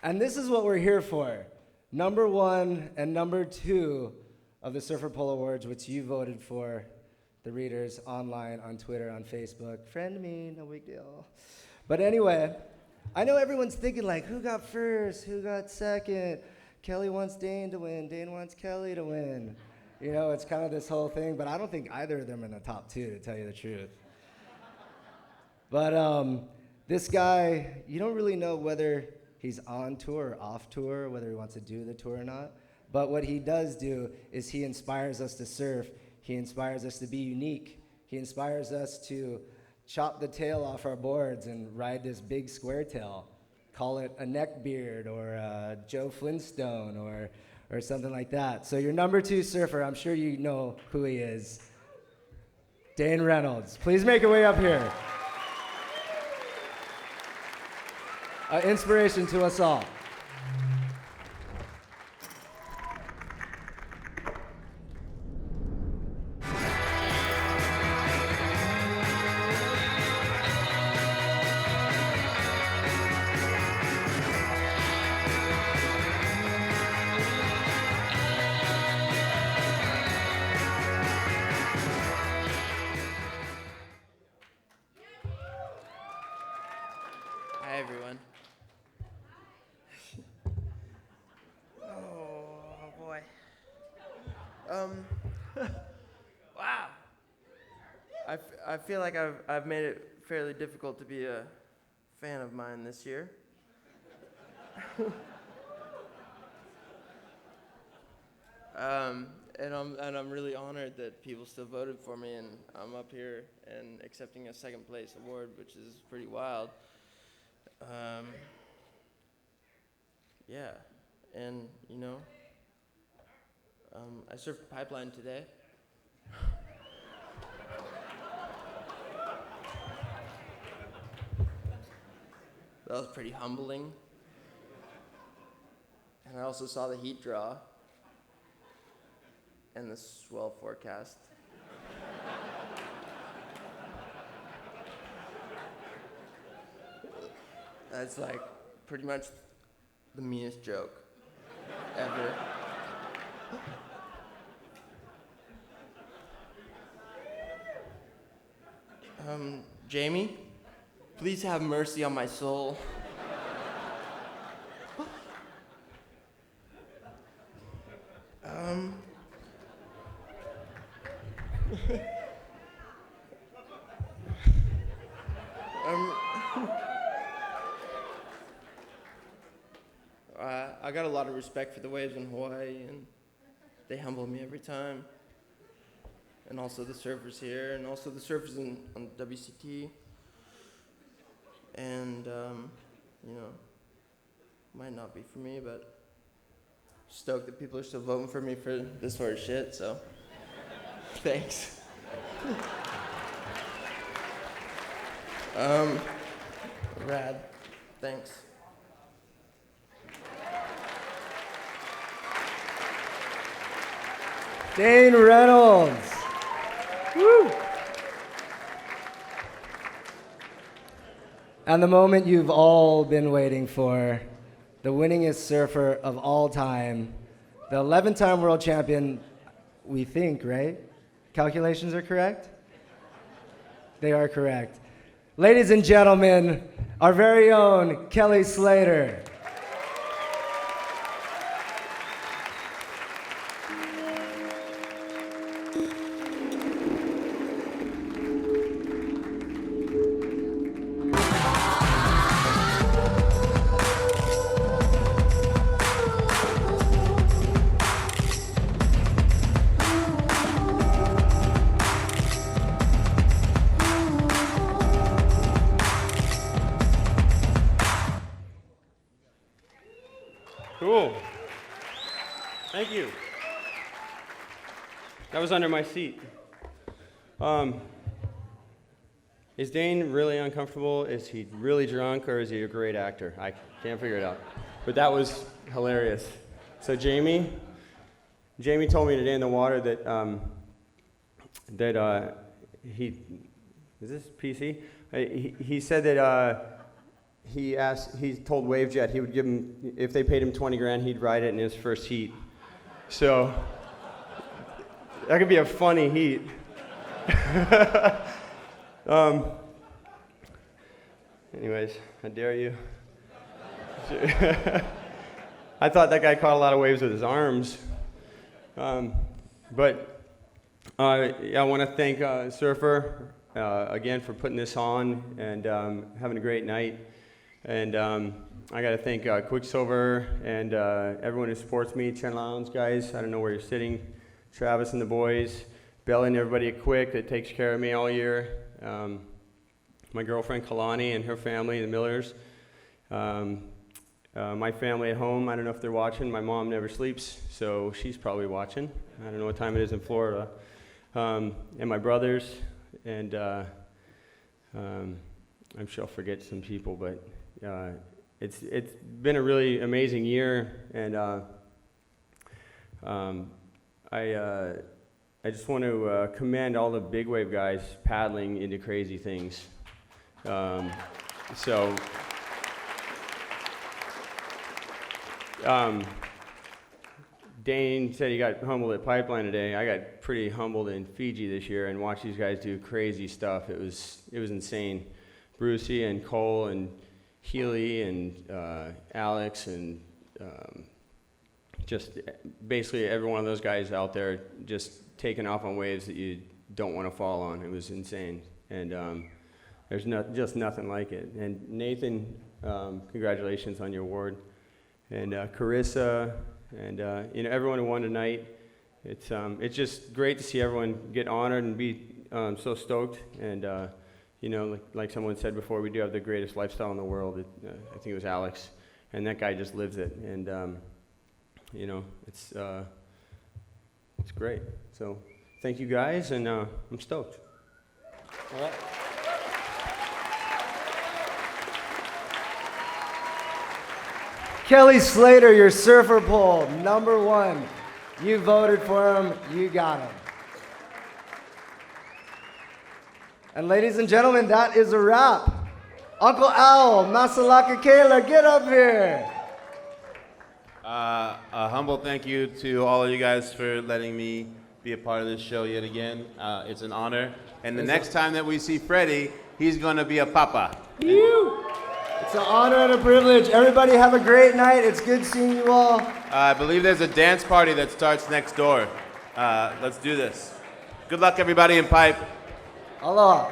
And this is what we're here for. Number 1 and number 2 of the Surfer Pole Awards, which you voted for, the readers online, on Twitter, on Facebook. Friend me, no big deal. But anyway, I know everyone's thinking like, who got first? Who got second? Kelly wants Dane to win. Dane wants Kelly to win. It's kind of this whole thing, but I don't think either of them are in the top 2, to tell you the truth. But this guy, you don't really know whether he's on tour or off tour, whether he wants to do the tour or not. But what he does do is he inspires us to surf. He inspires us to be unique. He inspires us to chop the tail off our boards and ride this big square tail. Call it a neckbeard or a Joe Flintstone or something like that. So your number 2 surfer, I'm sure you know who he is. Dane Reynolds. Please make your way up here. Inspiration to us all. Hi, everyone. Oh, boy. Wow. I feel like I've made it fairly difficult to be a fan of mine this year. And I'm really honored that people still voted for me, and I'm up here and accepting a second place award, which is pretty wild. Yeah, and I surfed the pipeline today. That was pretty humbling. And I also saw the heat draw and the swell forecast. That's like pretty much the meanest joke ever. Jamie, please have mercy on my soul. I got a lot of respect for the waves in Hawaii, and they humble me every time. And also the surfers here, and also the surfers on WCT. And, might not be for me, but stoked that people are still voting for me for this sort of shit, so thanks. Rad. Thanks. Dane Reynolds. Woo. And the moment you've all been waiting for, the winningest surfer of all time, the 11-time world champion, we think, right? Calculations are correct? They are correct. Ladies and gentlemen, our very own Kelly Slater. Cool. Thank you. That was under my seat. Is Dane really uncomfortable? Is he really drunk, or is he a great actor? I can't figure it out. But that was hilarious. So Jamie told me today in the water that he, is this PC? He said that he told Wavejet he would give him, if they paid him 20 grand, he'd ride it in his first heat. So that could be a funny heat. Anyways, I dare you. I thought that guy caught a lot of waves with his arms. I want to thank Surfer again for putting this on and having a great night. And I got to thank Quicksilver and everyone who supports me, Chen Lowndes guys. I don't know where you're sitting. Travis and the boys, Bella and everybody at Quick that takes care of me all year. My girlfriend Kalani and her family, the Millers. My family at home, I don't know if they're watching. My mom never sleeps, so she's probably watching. I don't know what time it is in Florida. And my brothers, and I'm sure I'll forget some people, but it's been a really amazing year, and I just want to commend all the big wave guys paddling into crazy things. Dane said he got humbled at Pipeline today. I got pretty humbled in Fiji this year and watched these guys do crazy stuff. It was insane. Brucey and Cole and Healy and Alex and just basically every one of those guys out there just taking off on waves that you don't want to fall on. It was insane. And there's just nothing like it. And Nathan, congratulations on your award. And Carissa, and everyone who won tonight. It's just great to see everyone get honored and be so stoked. And you know, like someone said before, we do have the greatest lifestyle in the world. I think it was Alex, and that guy just lives it. And you know, it's great. So thank you guys, and I'm stoked. All right. Kelly Slater, your surfer pole, #1. You voted for him, you got him. And ladies and gentlemen, that is a wrap. Uncle Al, Masalaka Kayla, get up here. A humble thank you to all of you guys for letting me be a part of this show yet again. It's an honor. And the next time that we see Freddie, he's going to be a papa. It's an honor and a privilege. Everybody have a great night. It's good seeing you all. I believe there's a dance party that starts next door. Let's do this. Good luck, everybody, in Pipe. Aloha.